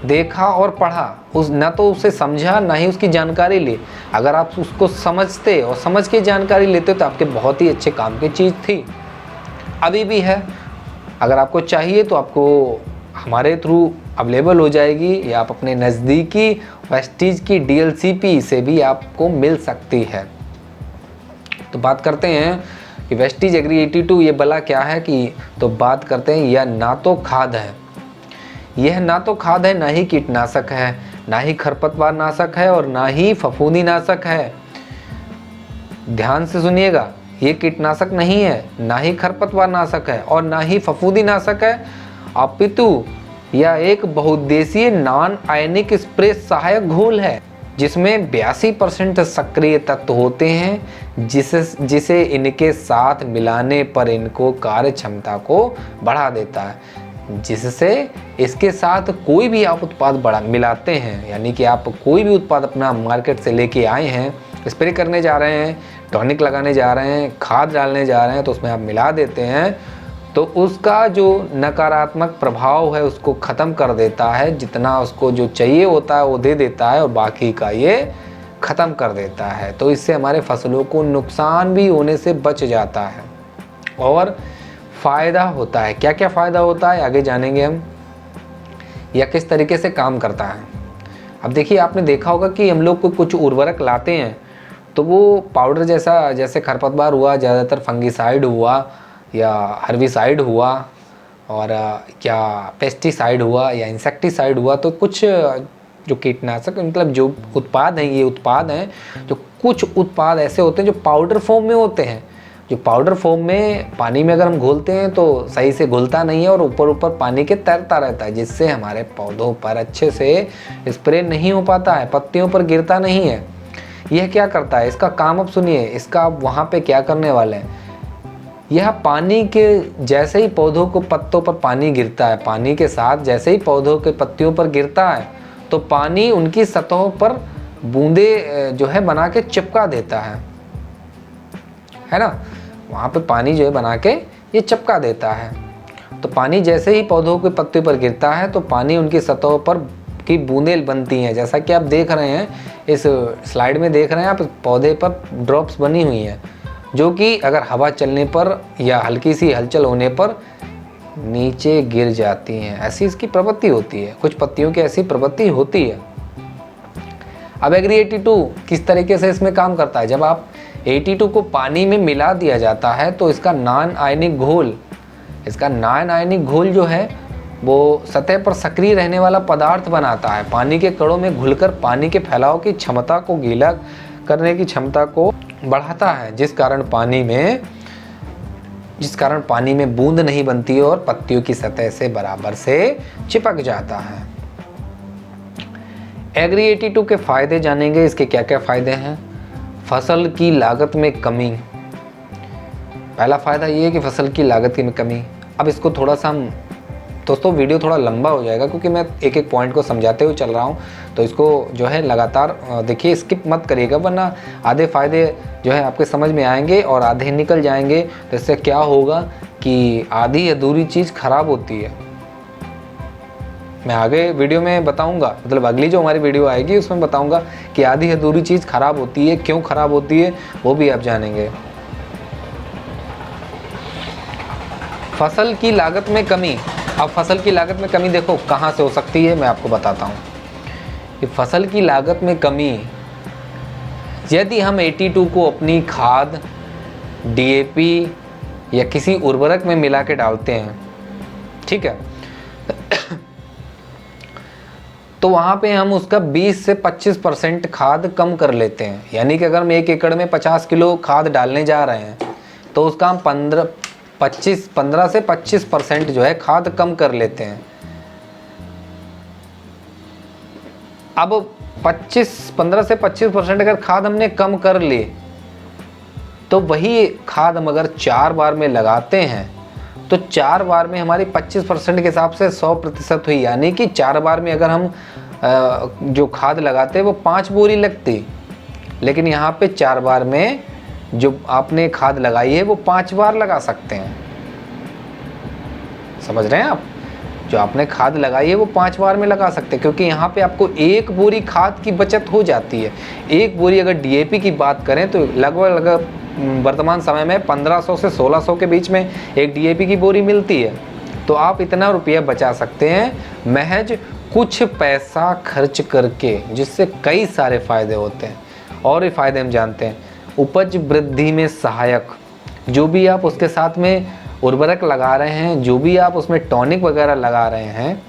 A: देखा और पढ़ा, ना तो उसे समझा ना ही उसकी जानकारी ली। अगर आप उसको समझते और समझ के जानकारी लेते तो आपके बहुत ही अच्छे काम की चीज़ थी, अभी भी है। अगर आपको चाहिए तो आपको हमारे थ्रू अवेलेबल हो जाएगी, या आप अपने नज़दीकी वेस्टीज की DLCP से भी आपको मिल सकती है। तो बात करते हैं कि वेस्टीज एग्री 82 ये भला क्या है, कि तो बात करते हैं यह ना तो खाद है, यह ना तो खाद है, ना ही कीटनाशक है, ना ही खरपतवार नाशक है और ना ही फफूंदी नाशक है। ध्यान से सुनिएगा, ये कीटनाशक नहीं है, ना ही खरपतवार नाशक है और ना ही फफूंदी नाशक है, अपितु यह एक बहुउद्देशीय नॉन आयनिक स्प्रे सहायक घोल है जिसमें 82% सक्रिय तत्व होते हैं, जिसे इनके साथ मिलाने पर इनको कार्य क्षमता को बढ़ा देता है। जिससे इसके साथ कोई भी आप उत्पाद मिलाते हैं, यानी कि आप कोई भी उत्पाद अपना मार्केट से लेके आए हैं, स्प्रे करने जा रहे हैं, टॉनिक लगाने जा रहे हैं, खाद डालने जा रहे हैं, तो उसमें आप मिला देते हैं, तो उसका जो नकारात्मक प्रभाव है उसको ख़त्म कर देता है। जितना उसको जो चाहिए होता है वो दे देता है और बाकी का ये ख़त्म कर देता है। तो इससे हमारे फसलों को नुकसान भी होने से बच जाता है और फ़ायदा होता है। क्या क्या फ़ायदा होता है आगे जानेंगे हम, या किस तरीके से काम करता है। अब देखिए, आपने देखा होगा कि हम लोग को कुछ उर्वरक लाते हैं तो वो पाउडर जैसा, जैसे खरपतवार हुआ, ज़्यादातर फंगिसाइड हुआ या हर्बिसाइड हुआ और क्या पेस्टिसाइड हुआ या इंसेक्टिसाइड हुआ, तो कुछ जो कीटनाशक मतलब जो उत्पाद हैं, ये उत्पाद हैं जो कुछ उत्पाद ऐसे होते हैं जो पाउडर फॉर्म में होते हैं। जो पाउडर फॉर्म में पानी में अगर हम घोलते हैं तो सही से घुलता नहीं है और ऊपर ऊपर पानी के तैरता रहता है, जिससे हमारे पौधों पर अच्छे से स्प्रे नहीं हो पाता है, पत्तियों पर गिरता नहीं है। यह क्या करता है, इसका काम अब सुनिए, इसका आप वहाँ पे क्या करने वाले हैं। यह पानी के जैसे ही पौधों को पत्तों पर पानी गिरता है, पानी के साथ जैसे ही पौधों के पत्तियों पर गिरता है तो पानी उनकी सतहों पर बूंदे जो है बना के चिपका देता है ना। वहाँ पे पानी जो है बना के ये चिपका देता है। तो पानी जैसे ही पौधों के पत्ते पर गिरता है तो पानी उनकी सतहों पर की बूंदें बनती हैं, जैसा कि आप देख रहे हैं इस स्लाइड में देख रहे हैं आप, पौधे पर ड्रॉप्स बनी हुई हैं जो कि अगर हवा चलने पर या हल्की सी हलचल होने पर नीचे गिर जाती हैं। ऐसी इसकी प्रवृत्ति होती है, कुछ पत्तियों की ऐसी प्रवृत्ति होती है। अब एग्री 82 किस तरीके से इसमें काम करता है। जब आप 82 को पानी में मिला दिया जाता है तो इसका नॉन आयनिक घोल जो है वो सतह पर सक्रिय रहने वाला पदार्थ बनाता है। पानी के कणों में घुलकर पानी के फैलाव की क्षमता को गीला करने की क्षमता को बढ़ाता है, जिस कारण पानी में बूंद नहीं बनती और पत्तियों की सतह से बराबर से चिपक जाता है। एग्री 82 के फायदे जानेंगे, इसके क्या क्या फायदे हैं। फसल की लागत में कमी। पहला फायदा ये है कि फसल की लागत में कमी। अब इसको थोड़ा सा हम दोस्तों, वीडियो थोड़ा लंबा हो जाएगा क्योंकि मैं एक एक पॉइंट को समझाते हुए चल रहा हूँ, तो इसको जो है लगातार देखिए, स्किप मत करिएगा, वरना आधे फ़ायदे जो है आपके समझ में आएंगे और आधे निकल जाएंगे। तो इससे क्या होगा कि आधी अधूरी चीज़ खराब होती है। मैं आगे वीडियो में बताऊंगा, मतलब अगली जो हमारी वीडियो आएगी उसमें बताऊंगा कि आधी अधूरी चीज़ खराब होती है, क्यों खराब होती है वो भी आप जानेंगे। फसल की लागत में कमी। अब फसल की लागत में कमी देखो कहाँ से हो सकती है, मैं आपको बताता हूँ कि फसल की लागत में कमी, यदि हम 82 को अपनी खाद DAP या किसी उर्वरक में मिला के डालते हैं, ठीक है, तो वहाँ पे हम उसका 20 से 25% खाद कम कर लेते हैं। यानी कि अगर हम 1 एकड़ में 50 किलो खाद डालने जा रहे हैं तो उसका हम 15 से 25% जो है खाद कम कर लेते हैं। अब 15 से 25% अगर खाद हमने कम कर ली तो वही खाद हम अगर 4 बार में लगाते हैं तो 4 बार में हमारी 25% के हिसाब से 100% हुई। यानी कि 4 बार में अगर हम जो खाद लगाते वो 5 बोरी लगती, लेकिन यहाँ पे 4 बार में जो आपने खाद लगाई है वो 5 बार लगा सकते हैं। समझ रहे हैं आप, जो आपने खाद लगाई है वो 5 बार में लगा सकते हैं, क्योंकि यहाँ पे आपको 1 बोरी खाद की बचत हो जाती है। 1 बोरी अगर DAP की बात करें तो लगभग वर्तमान समय में 1500 से 1600 के बीच में एक DAP की बोरी मिलती है। तो आप इतना रुपया बचा सकते हैं महज कुछ पैसा खर्च करके, जिससे कई सारे फ़ायदे होते हैं। और ये फ़ायदे हम जानते हैं। उपज वृद्धि में सहायक, जो भी आप उसके साथ में उर्वरक लगा रहे हैं, जो भी आप उसमें टॉनिक वगैरह लगा रहे हैं,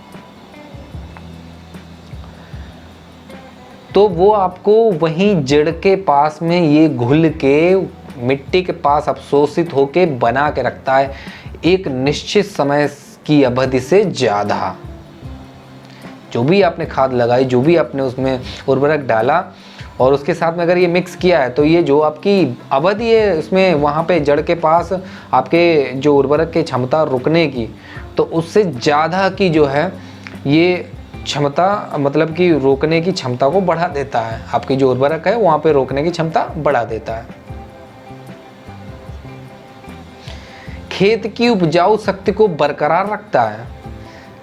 A: तो वो आपको वहीं जड़ के पास में ये घुल के मिट्टी के पास अवशोषित होके बना के रखता है एक निश्चित समय की अवधि से ज़्यादा। जो भी आपने खाद लगाई, जो भी आपने उसमें उर्वरक डाला और उसके साथ में अगर ये मिक्स किया है, तो ये जो आपकी अवधि है उसमें वहाँ पे जड़ के पास आपके जो उर्वरक की क्षमता रुकने की, तो उससे ज़्यादा की जो है ये क्षमता, मतलब कि रोकने की क्षमता को बढ़ा देता है। आपकी जो उर्वरक है वहाँ पे रोकने की क्षमता बढ़ा देता है। खेत की उपजाऊ शक्ति को बरकरार रखता है।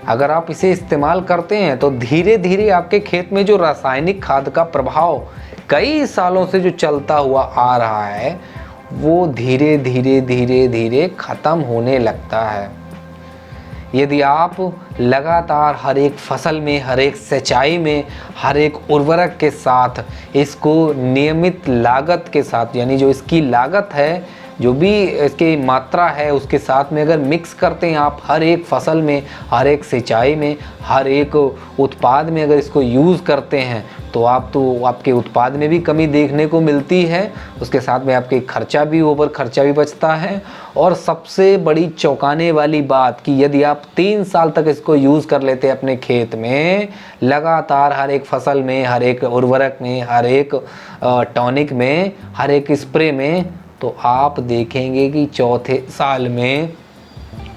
A: अगर आप इसे इस्तेमाल करते हैं तो धीरे धीरे आपके खेत में जो रासायनिक खाद का प्रभाव कई सालों से जो चलता हुआ आ रहा है वो धीरे धीरे धीरे धीरे ख़त्म होने लगता है। यदि आप लगातार हर एक फसल में, हर एक सिंचाई में, हर एक उर्वरक के साथ इसको नियमित लागत के साथ, यानी जो इसकी लागत है, जो भी इसकी मात्रा है उसके साथ में अगर मिक्स करते हैं आप हर एक फसल में, हर एक सिंचाई में, हर एक उत्पाद में अगर इसको यूज़ करते हैं तो आपके उत्पाद में भी कमी देखने को मिलती है। उसके साथ में आपके खर्चा भी, ओवर खर्चा भी बचता है। और सबसे बड़ी चौंकाने वाली बात कि यदि आप 3 साल तक इसको यूज़ कर लेते हैं अपने खेत में लगातार, हर एक फसल में, हर एक उर्वरक में, हर एक टॉनिक में, हर एक स्प्रे में, तो आप देखेंगे कि चौथे साल में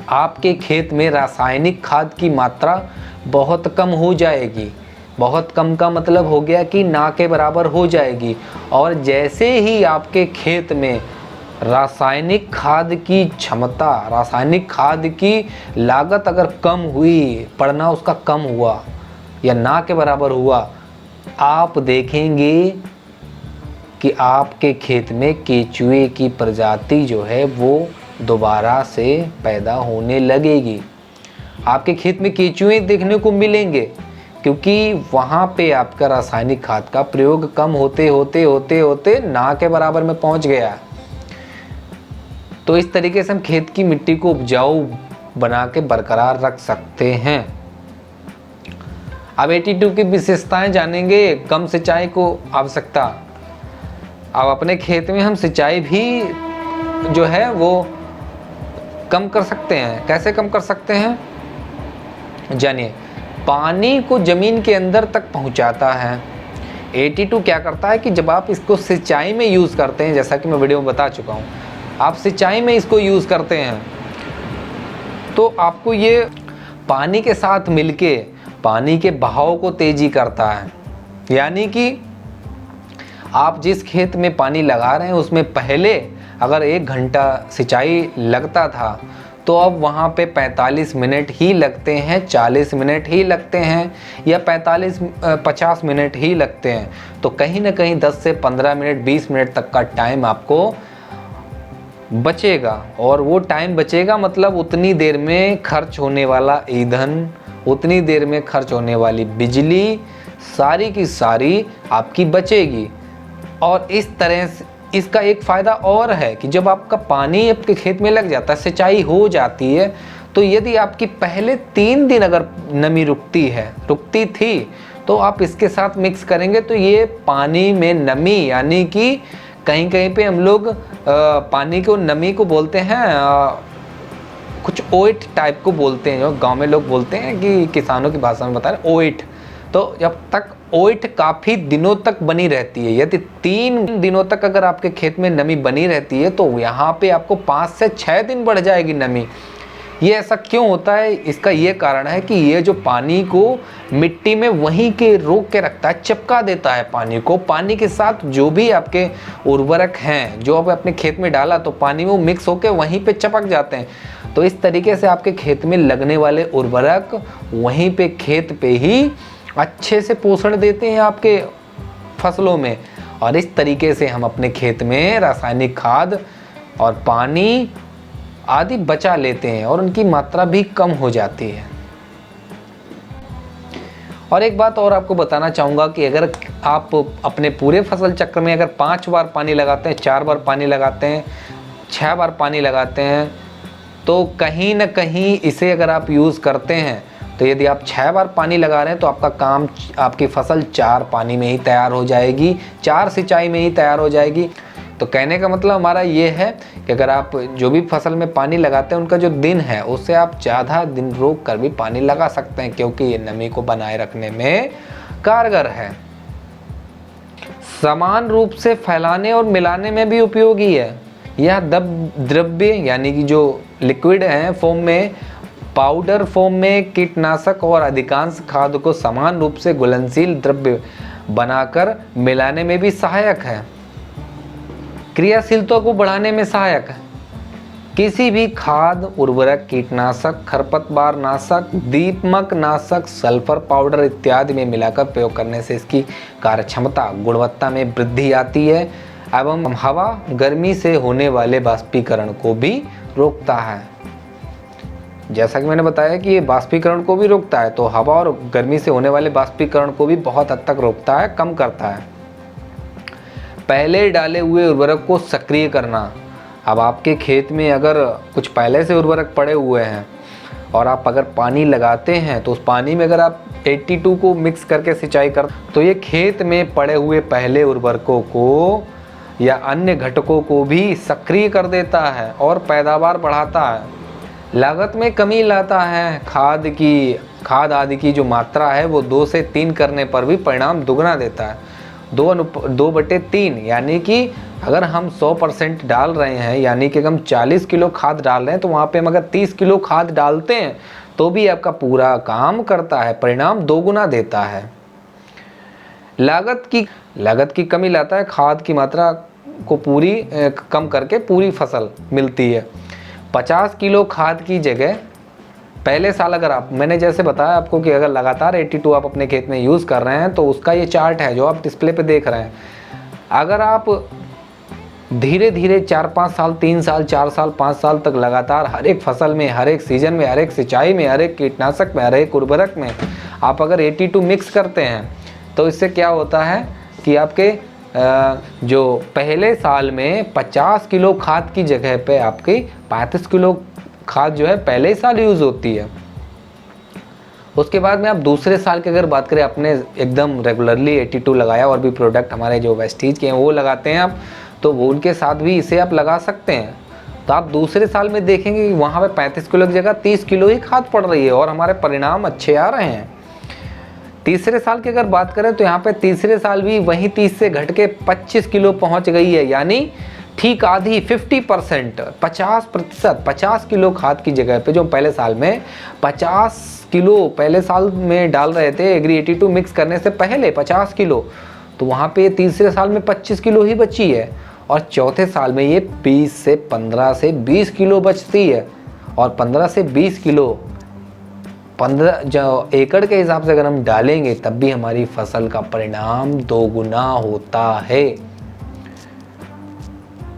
A: आपके खेत में रासायनिक खाद की मात्रा बहुत कम हो जाएगी। बहुत कम का मतलब हो गया कि ना के बराबर हो जाएगी। और जैसे ही आपके खेत में रासायनिक खाद की क्षमता, रासायनिक खाद की लागत अगर कम हुई, पड़ना उसका कम हुआ या ना के बराबर हुआ, आप देखेंगे कि आपके खेत में केचुए की प्रजाति जो है वो दोबारा से पैदा होने लगेगी। आपके खेत में केचुए देखने को मिलेंगे क्योंकि वहाँ पे आपका रासायनिक खाद का प्रयोग कम होते होते होते होते ना के बराबर में पहुँच गया। तो इस तरीके से हम खेत की मिट्टी को उपजाऊ बना के बरकरार रख सकते हैं। अब 82 की विशेषताएं जानेंगे। कम सिंचाई को आवश्यकता। अब अपने खेत में हम सिंचाई भी जो है वो कम कर सकते हैं। कैसे कम कर सकते हैं जानिए। पानी को ज़मीन के अंदर तक पहुंचाता है। 82 क्या करता है कि जब आप इसको सिंचाई में यूज़ करते हैं, जैसा कि मैं वीडियो में बता चुका हूं, आप सिंचाई में इसको यूज़ करते हैं तो आपको ये पानी के साथ मिलके पानी के बहाव को तेज़ी करता है। यानी कि आप जिस खेत में पानी लगा रहे हैं उसमें पहले अगर 1 घंटा सिंचाई लगता था तो अब वहाँ पे 45 मिनट ही लगते हैं, 40 मिनट ही लगते हैं या 50 मिनट ही लगते हैं। तो कहीं ना कहीं 10 से 15 मिनट, 20 मिनट तक का टाइम आपको बचेगा। और वो टाइम बचेगा मतलब उतनी देर में खर्च होने वाला ईंधन, उतनी देर में खर्च होने वाली बिजली सारी की सारी आपकी बचेगी। और इस तरह से इसका एक फ़ायदा और है कि जब आपका पानी आपके खेत में लग जाता है, सिंचाई हो जाती है, तो यदि आपकी पहले 3 दिन अगर नमी रुकती थी तो आप इसके साथ मिक्स करेंगे तो ये पानी में नमी, यानी कि कहीं कहीं पे हम लोग पानी को नमी को बोलते हैं कुछ ओइट टाइप को बोलते हैं, जो गांव में लोग बोलते हैं कि किसानों की भाषा में बता रहे ओइट। तो जब तक ओइट काफ़ी दिनों तक बनी रहती है, यदि 3 दिनों तक अगर आपके खेत में नमी बनी रहती है तो यहाँ पे आपको 5 से 6 दिन बढ़ जाएगी नमी। ये ऐसा क्यों होता है? इसका ये कारण है कि ये जो पानी को मिट्टी में वहीं के रोक के रखता है, चिपका देता है पानी को। पानी के साथ जो भी आपके उर्वरक हैं जो आप अपने खेत में डाला तो पानी में वो मिक्स होकर वहीं पे चिपक जाते हैं। तो इस तरीके से आपके खेत में लगने वाले उर्वरक वहीं पे खेत पे ही अच्छे से पोषण देते हैं आपके फसलों में। और इस तरीके से हम अपने खेत में रासायनिक खाद और पानी आदि बचा लेते हैं और उनकी मात्रा भी कम हो जाती है। और एक बात और आपको बताना चाहूँगा कि अगर आप अपने पूरे फसल चक्र में अगर 5 बार पानी लगाते हैं, 4 बार पानी लगाते हैं, 6 बार पानी लगाते हैं, तो कहीं ना कहीं इसे अगर आप यूज़ करते हैं तो यदि आप 6 बार पानी लगा रहे हैं तो आपका काम, आपकी फसल 4 पानी में ही तैयार हो जाएगी, 4 सिंचाई में ही तैयार हो जाएगी। तो कहने का मतलब हमारा ये है कि अगर आप जो भी फसल में पानी लगाते हैं उनका जो दिन है उससे आप ज़्यादा दिन रोक कर भी पानी लगा सकते हैं, क्योंकि ये नमी को बनाए रखने में कारगर है। समान रूप से फैलाने और मिलाने में भी उपयोगी है। यह द्रव्य यानी कि जो लिक्विड हैं फॉर्म में, पाउडर फॉर्म में कीटनाशक और अधिकांश खाद को समान रूप से घुलनशील द्रव्य बनाकर मिलाने में भी सहायक है। क्रियाशीलता को बढ़ाने में सहायक है। किसी भी खाद, उर्वरक, कीटनाशक, खरपतवार नाशक, दीमक नाशक, सल्फर पाउडर इत्यादि में मिलाकर प्रयोग करने से इसकी कार्यक्षमता, गुणवत्ता में वृद्धि आती है एवं हवा गर्मी से होने वाले बाष्पीकरण को भी रोकता है। जैसा कि मैंने बताया कि ये बाष्पीकरण को भी रोकता है, तो हवा और गर्मी से होने वाले बाष्पीकरण को भी बहुत हद तक रोकता है, कम करता है। पहले डाले हुए उर्वरक को सक्रिय करना। अब आपके खेत में अगर कुछ पहले से उर्वरक पड़े हुए हैं और आप अगर पानी लगाते हैं तो उस पानी में अगर आप 82 को मिक्स करके सिंचाई कर, तो ये खेत में पड़े हुए पहले उर्वरकों को या अन्य घटकों को भी सक्रिय कर देता है और पैदावार बढ़ाता है। लागत में कमी लाता है। खाद आदि की जो मात्रा है वो 2 से 3 करने पर भी परिणाम दुगना देता है। 2/3 यानी कि अगर हम 100% डाल रहे हैं, यानी कि हम 40 किलो खाद डाल रहे हैं, तो वहाँ पे हम अगर 30 किलो खाद डालते हैं तो भी आपका पूरा काम करता है, परिणाम दोगुना देता है। लागत की कमी लाता है। खाद की मात्रा को पूरी कम करके पूरी फसल मिलती है। 50 किलो खाद की जगह पहले साल अगर आप, मैंने जैसे बताया आपको कि अगर लगातार 82 आप अपने खेत में यूज़ कर रहे हैं तो उसका ये चार्ट है जो आप डिस्प्ले पे देख रहे हैं। अगर आप धीरे धीरे 4-5 साल, 3 साल, 4 साल, 5 साल तक लगातार हर एक फसल में, हर एक सीजन में, हर एक सिंचाई में, हर एक कीटनाशक में, हर एक उर्वरक में आप अगर 82 मिक्स करते हैं तो इससे क्या होता है कि आपके जो पहले साल में 50 किलो खाद की जगह पे आपकी 35 किलो खाद जो है पहले ही साल यूज़ होती है। उसके बाद में आप दूसरे साल की अगर बात करें, आपने एकदम रेगुलरली 82 लगाया और भी प्रोडक्ट हमारे जो वेस्टीज के हैं वो लगाते हैं आप, तो वो उनके साथ भी इसे आप लगा सकते हैं। तो आप दूसरे साल में देखेंगे कि वहाँ पे 35 किलो की जगह 30 किलो ही खाद पड़ रही है और हमारे परिणाम अच्छे आ रहे हैं। तीसरे साल की अगर बात करें तो यहाँ पे तीसरे साल भी वही 30 से घट के 25 किलो पहुँच गई है, यानी ठीक आधी 50%, 50%, 50 किलो खाद की जगह पे जो पहले साल में 50 किलो पहले साल में डाल रहे थे एग्री 82 मिक्स करने से पहले 50 किलो, तो वहाँ पे तीसरे साल में 25 किलो ही बची है और चौथे साल में ये 20 से 15 से 20 किलो बचती है। और 15 से 20 किलो 15 जो एकड़ के हिसाब से अगर हम डालेंगे तब भी हमारी फसल का परिणाम दोगुना होता है।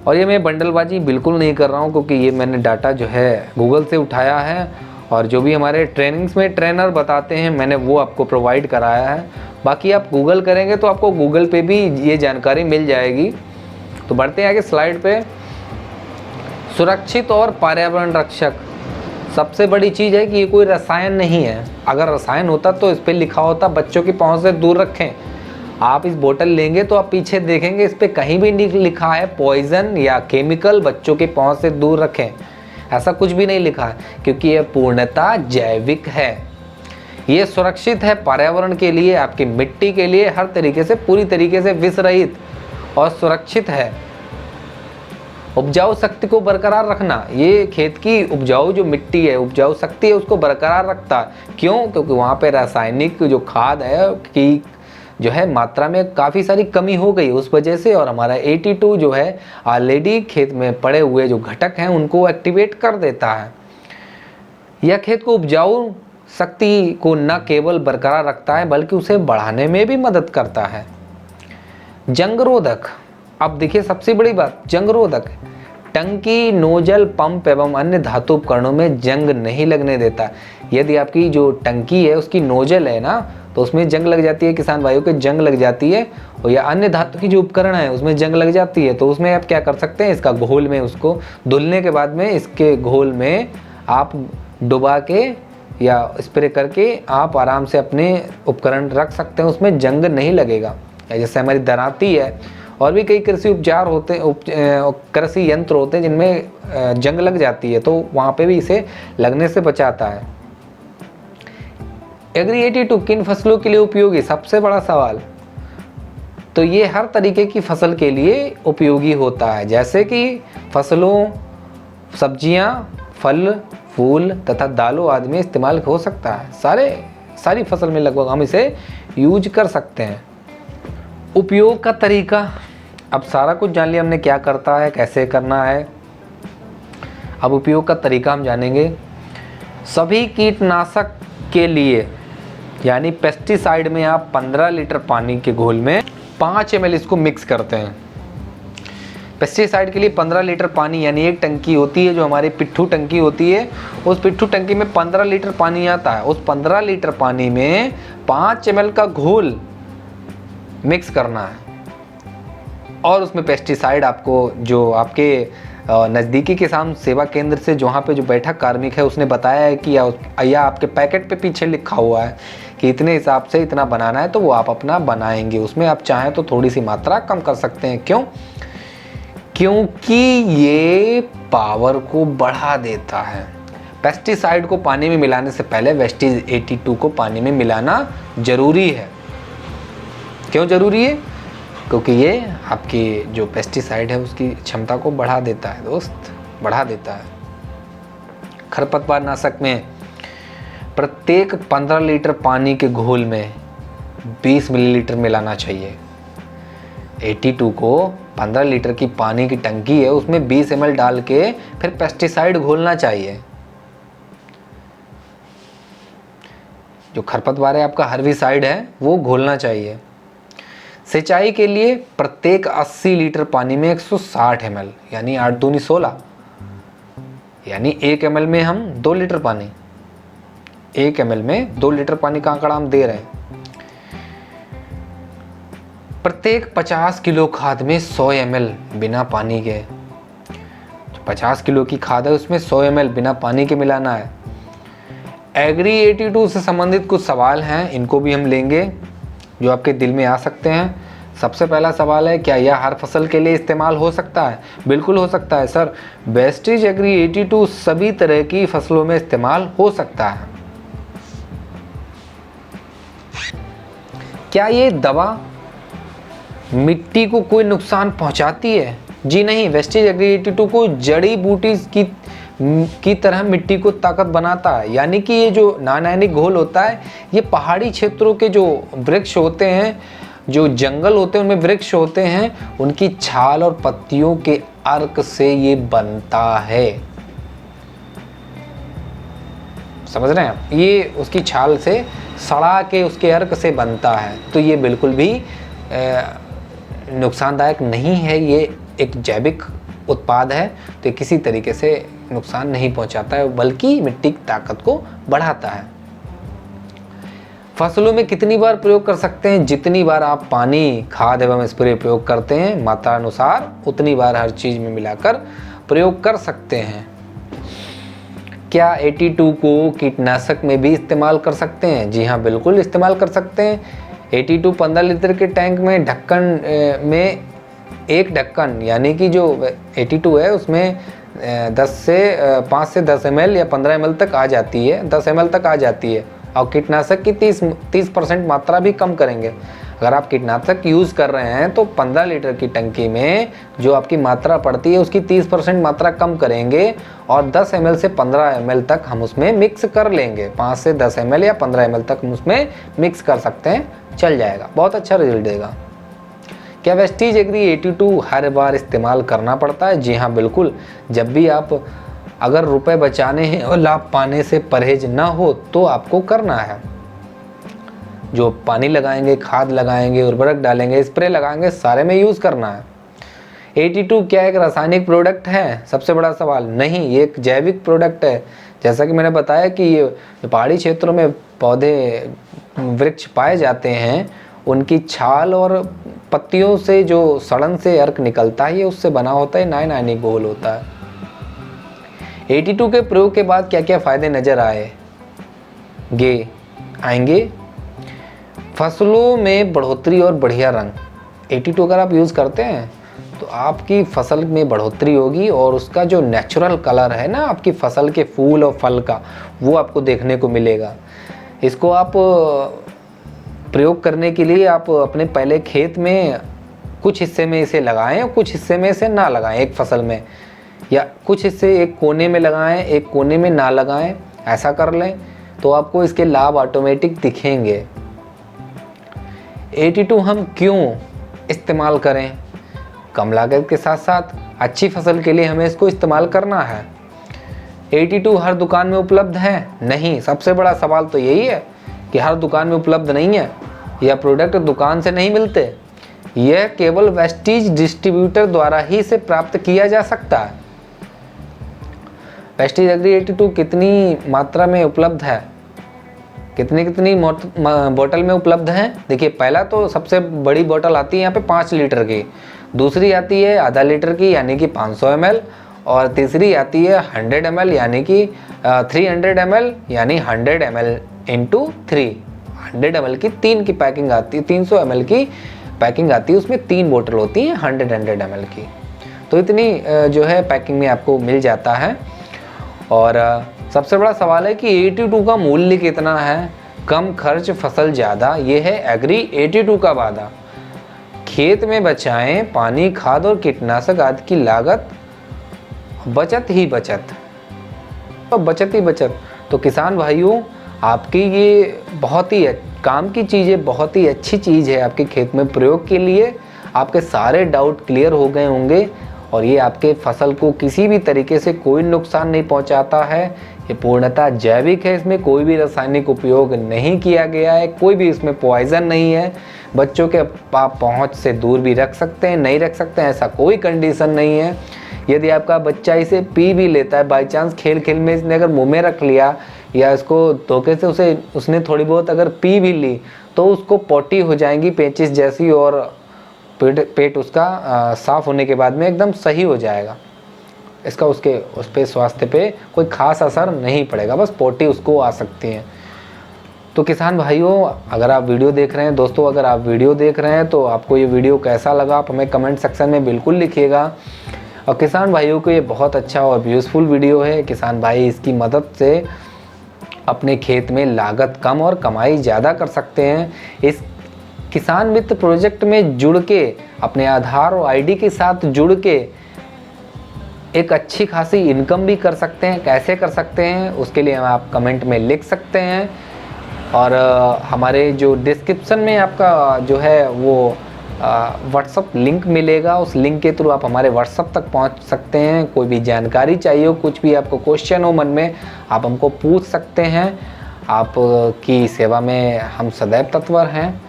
A: और ये मैं बंडलबाजी बिल्कुल नहीं कर रहा हूँ, क्योंकि ये मैंने डाटा जो है गूगल से उठाया है और जो भी हमारे ट्रेनिंग्स में ट्रेनर बताते हैं मैंने वो आपको प्रोवाइड कराया है। बाकी आप गूगल करेंगे तो आपको गूगल पे भी ये जानकारी मिल जाएगी। तो बढ़ते हैं आगे स्लाइड पे। सुरक्षित और पर्यावरण रक्षक। सबसे बड़ी चीज़ है कि ये कोई रसायन नहीं है। अगर रसायन होता तो इस पर लिखा होता बच्चों की पहुँच से दूर रखें। आप इस बोतल लेंगे तो आप पीछे देखेंगे इस पर कहीं भी नहीं लिखा है पॉइजन या केमिकल, बच्चों की पहुँच से दूर रखें, ऐसा कुछ भी नहीं लिखा है, क्योंकि यह पूर्णतः जैविक है। ये सुरक्षित है पर्यावरण के लिए, आपकी मिट्टी के लिए, हर तरीके से पूरी तरीके से विष रहित और सुरक्षित है। उपजाऊ शक्ति को बरकरार रखना। ये खेत की उपजाऊ जो मिट्टी है, उपजाऊ शक्ति है, उसको बरकरार रखता है। क्यों? क्योंकि वहाँ पे रासायनिक जो खाद है की जो है मात्रा में काफ़ी सारी कमी हो गई उस वजह से, और हमारा 82 जो है ऑलरेडी खेत में पड़े हुए जो घटक हैं उनको एक्टिवेट कर देता है। यह खेत को उपजाऊ शक्ति को न केवल बरकरार रखता है बल्कि उसे बढ़ाने में भी मदद करता है। जंगरोधक। अब देखिए सबसे बड़ी बात, जंगरोधक। टंकी, नोजल, पंप एवं अन्य धातु उपकरणों में जंग नहीं लगने देता। यदि आपकी जो टंकी है उसकी नोजल है ना, तो उसमें जंग लग जाती है, किसान भाइयों के जंग लग जाती है, और या अन्य धातु की जो उपकरण है उसमें जंग लग जाती है, तो उसमें आप क्या कर सकते हैं, इसका घोल में उसको धुलने के बाद में इसके घोल में आप डुबा के या स्प्रे करके आप आराम से अपने उपकरण रख सकते हैं, उसमें जंग नहीं लगेगा। या जैसे हमारी दराती है और भी कई कृषि उपचार होते कृषि यंत्र होते हैं जिनमें जंग लग जाती है, तो वहाँ पे भी इसे लगने से बचाता है। एग्री 82 किन फसलों के लिए उपयोगी? सबसे बड़ा सवाल। तो ये हर तरीके की फसल के लिए उपयोगी होता है, जैसे कि फसलों, सब्जियां, फल, फूल तथा दालों आदि में इस्तेमाल हो सकता है। सारी फसल में लगभग हम इसे यूज कर सकते हैं। उपयोग का तरीका, अब सारा कुछ जान लिया हमने, क्या करता है, कैसे करना है। अब उपयोग का तरीका हम जानेंगे। सभी कीटनाशक के लिए यानी पेस्टिसाइड में आप 15 लीटर पानी के घोल में 5 ml इसको मिक्स करते हैं। पेस्टिसाइड के लिए 15 लीटर पानी यानी एक टंकी होती है जो हमारी पिट्ठू टंकी होती है, उस पिट्ठू टंकी में 15 लीटर पानी आता है। उस 15 लीटर पानी में 5 ml का घोल मिक्स करना है और उसमें पेस्टिसाइड आपको जो आपके नज़दीकी किसान सेवा केंद्र से जहाँ पे जो बैठा कार्मिक है उसने बताया है कि या आपके पैकेट पे पीछे लिखा हुआ है कि इतने हिसाब से इतना बनाना है, तो वो आप अपना बनाएंगे। उसमें आप चाहें तो थोड़ी सी मात्रा कम कर सकते हैं। क्यों? क्योंकि ये पावर को बढ़ा देता है। पेस्टिसाइड को पानी में मिलाने से पहले वेस्टीज 82 को पानी में मिलाना जरूरी है। क्यों जरूरी है? क्योंकि ये आपकी जो पेस्टिसाइड है उसकी क्षमता को बढ़ा देता है दोस्त, बढ़ा देता है। खरपतवार नाशक में प्रत्येक 15 लीटर पानी के घोल में 20 मिलीलीटर मिलाना चाहिए। 82 को 15 लीटर की पानी की टंकी है, उसमें 20 ml डाल के फिर पेस्टिसाइड घोलना चाहिए। जो खरपतवार है आपका हर्बिसाइड है वो घोलना चाहिए। सिंचाई के लिए प्रत्येक 80 लीटर पानी में 160 ml यानी 8 दूनी 16 यानी 1 ml में हम 2 लीटर पानी, 1 ml में 2 लीटर पानी का आंकड़ा हम दे रहे हैं। प्रत्येक 50 किलो खाद में 100 ml बिना पानी के, 50 किलो की खाद है उसमें 100 ml बिना पानी के मिलाना है। एग्री 82 से संबंधित कुछ सवाल हैं, इनको भी हम लेंगे जो आपके दिल में आ सकते हैं। सबसे पहला सवाल है, क्या यह हर फसल के लिए इस्तेमाल हो सकता है? बिल्कुल हो सकता है सर। वेस्टीज एग्री 82 सभी तरह की फसलों में इस्तेमाल हो सकता है। क्या ये दवा मिट्टी को कोई नुकसान पहुंचाती है? जी नहीं, वेस्टीज एग्री 82 को जड़ी बूटी की तरह मिट्टी को ताकत बनाता है। यानी कि ये जो नाइट्रोजनिक घोल होता है ये पहाड़ी क्षेत्रों के जो वृक्ष होते हैं, जो जंगल होते हैं उनमें वृक्ष होते हैं, उनकी छाल और पत्तियों के अर्क से ये बनता है। समझ रहे हैं आप? ये उसकी छाल से सड़ा के उसके अर्क से बनता है, तो ये बिल्कुल भी नुकसानदायक नहीं है। ये एक जैविक उत्पाद है, तो किसी तरीके से नुकसान नहीं पहुंचाता है बल्कि मिट्टी की ताकत को बढ़ाता है। फसलों में कितनी बार प्रयोग कर सकते हैं? जितनी बार आप पानी, खाद एवं स्प्रे प्रयोग करते हैं मात्रा अनुसार उतनी बार हर चीज में मिलाकर प्रयोग कर सकते हैं। क्या 82 को कीटनाशक में भी इस्तेमाल कर सकते हैं? जी हाँ, बिल्कुल इस्तेमाल कर सकते हैं। 82 15 लीटर के टैंक में ढक्कन में एक ढक्कन यानी कि जो 82 है उसमें 5 से 10 ml या 15 ml तक आ जाती है, 10 ml तक आ जाती है। और कीटनाशक की 30% मात्रा भी कम करेंगे। अगर आप कीटनाशक यूज़ कर रहे हैं तो 15 लीटर की टंकी में जो आपकी मात्रा पड़ती है उसकी 30% मात्रा कम करेंगे और 10 ml से 15 ml तक हम उसमें मिक्स कर लेंगे। 5 से 10 ml या 15 ml तक हम उसमें मिक्स कर सकते हैं, चल जाएगा, बहुत अच्छा रिजल्ट देगा। क्या वेस्टीज एग्री 82 हर बार इस्तेमाल करना पड़ता है? जी हाँ, बिल्कुल। जब भी आप अगर रुपए बचाने हैं और लाभ पाने से परहेज ना हो तो आपको करना है। जो पानी लगाएंगे, खाद लगाएंगे, उर्वरक डालेंगे, स्प्रे लगाएंगे, सारे में यूज़ करना है। 82 क्या एक रासायनिक प्रोडक्ट है? सबसे बड़ा सवाल। नहीं, ये एक जैविक प्रोडक्ट है। जैसा कि मैंने बताया कि ये पहाड़ी क्षेत्रों में पौधे, वृक्ष पाए जाते हैं, उनकी छाल और पत्तियों से जो सड़न से अर्क निकलता है ये उससे बना होता है, नाइट्रोजनिक घोल होता है। 82 के प्रयोग के बाद क्या क्या फ़ायदे नज़र आएंगे? फसलों में बढ़ोतरी और बढ़िया रंग। 82 अगर आप यूज़ करते हैं तो आपकी फसल में बढ़ोतरी होगी और उसका जो नेचुरल कलर है ना आपकी फसल के फूल और फल का, वो आपको देखने को मिलेगा। इसको आप प्रयोग करने के लिए आप अपने पहले खेत में कुछ हिस्से में इसे लगाएं और कुछ हिस्से में इसे ना लगाएं एक फसल में, या कुछ हिस्से एक कोने में लगाएं एक कोने में ना लगाएं, ऐसा कर लें तो आपको इसके लाभ ऑटोमेटिक दिखेंगे। 82 हम क्यों इस्तेमाल करें? कम लागत के साथ साथ अच्छी फसल के लिए हमें इसको इस्तेमाल करना है। 82 हर दुकान में उपलब्ध है? नहीं। सबसे बड़ा सवाल तो यही है कि हर दुकान में उपलब्ध नहीं है, यह प्रोडक्ट दुकान से नहीं मिलते, यह केवल वेस्टीज डिस्ट्रीब्यूटर द्वारा ही इसे प्राप्त किया जा सकता है। वेस्टीज एग्री 82 कितनी मात्रा में उपलब्ध है, कितनी बोतल में उपलब्ध है? देखिए, पहला तो सबसे बड़ी बोतल आती है यहाँ पे 5 लीटर की, दूसरी आती है आधा लीटर की यानी कि 500 ml, और तीसरी आती है 100 ml यानी कि 300 ml यानी 100 ml इंटू 3, 100 ml की 3 की पैकिंग आती है, 300 ml की पैकिंग आती है, उसमें 3 बोतल होती हैं 100 ml की। तो इतनी जो है पैकिंग में आपको मिल जाता है। और सबसे बड़ा सवाल है कि 82 का मूल्य कितना है? कम खर्च फसल ज़्यादा, ये है एग्री 82 का वादा। खेत में बचाएं पानी, खाद और कीटनाशक आदि की लागत, बचत ही बचत, तो बचत ही बचत। तो किसान भाइयों, आपकी ये बहुत ही काम की चीज़ है, बहुत ही अच्छी चीज़ है आपके खेत में प्रयोग के लिए। आपके सारे डाउट क्लियर हो गए होंगे और ये आपके फसल को किसी भी तरीके से कोई नुकसान नहीं पहुंचाता है। ये पूर्णतः जैविक है, इसमें कोई भी रासायनिक उपयोग नहीं किया गया है, कोई भी इसमें पॉइजन नहीं है। बच्चों के आप पहुंच से दूर भी रख सकते हैं, नहीं रख सकते हैं ऐसा कोई कंडीशन नहीं है। यदि आपका बच्चा इसे पी भी लेता है, बाई चांस खेल खेल में इसने अगर मुँह में रख लिया या इसको धोखे से उसने थोड़ी बहुत अगर पी भी ली, तो उसको पोटी हो जाएंगी पेचिस जैसी, और पेट उसका साफ़ होने के बाद में एकदम सही हो जाएगा। इसका उस पे स्वास्थ्य पे कोई ख़ास असर नहीं पड़ेगा, बस पोटी उसको आ सकती है। तो किसान भाइयों, अगर आप वीडियो देख रहे हैं, दोस्तों अगर आप वीडियो देख रहे हैं तो आपको ये वीडियो कैसा लगा आप हमें कमेंट सेक्शन में बिल्कुल लिखिएगा। और किसान भाइयों को ये बहुत अच्छा और यूज़फुल वीडियो है। किसान भाई इसकी मदद से अपने खेत में लागत कम और कमाई ज़्यादा कर सकते हैं। इस किसान मित्र प्रोजेक्ट में जुड़ के, अपने आधार और आईडी के साथ जुड़ के एक अच्छी खासी इनकम भी कर सकते हैं। कैसे कर सकते हैं उसके लिए आप कमेंट में लिख सकते हैं, और हमारे जो डिस्क्रिप्शन में आपका जो है वो व्हाट्सअप लिंक मिलेगा, उस लिंक के थ्रू आप हमारे व्हाट्सअप तक पहुंच सकते हैं। कोई भी जानकारी चाहिए हो, कुछ भी आपको क्वेश्चन हो मन में, आप हमको पूछ सकते हैं। आपकी सेवा में हम सदैव तत्पर हैं।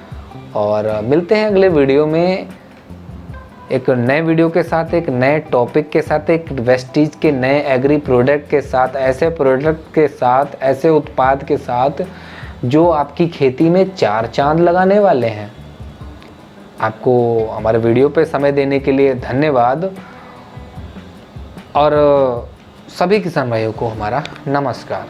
A: और मिलते हैं अगले वीडियो में एक नए वीडियो के साथ, एक नए टॉपिक के साथ, एक वेस्टीज के नए एग्री प्रोडक्ट के साथ, ऐसे प्रोडक्ट के साथ, ऐसे उत्पाद के साथ जो आपकी खेती में 4 चांद लगाने वाले हैं। आपको हमारे वीडियो पे समय देने के लिए धन्यवाद, और सभी किसान भाइयों को हमारा नमस्कार।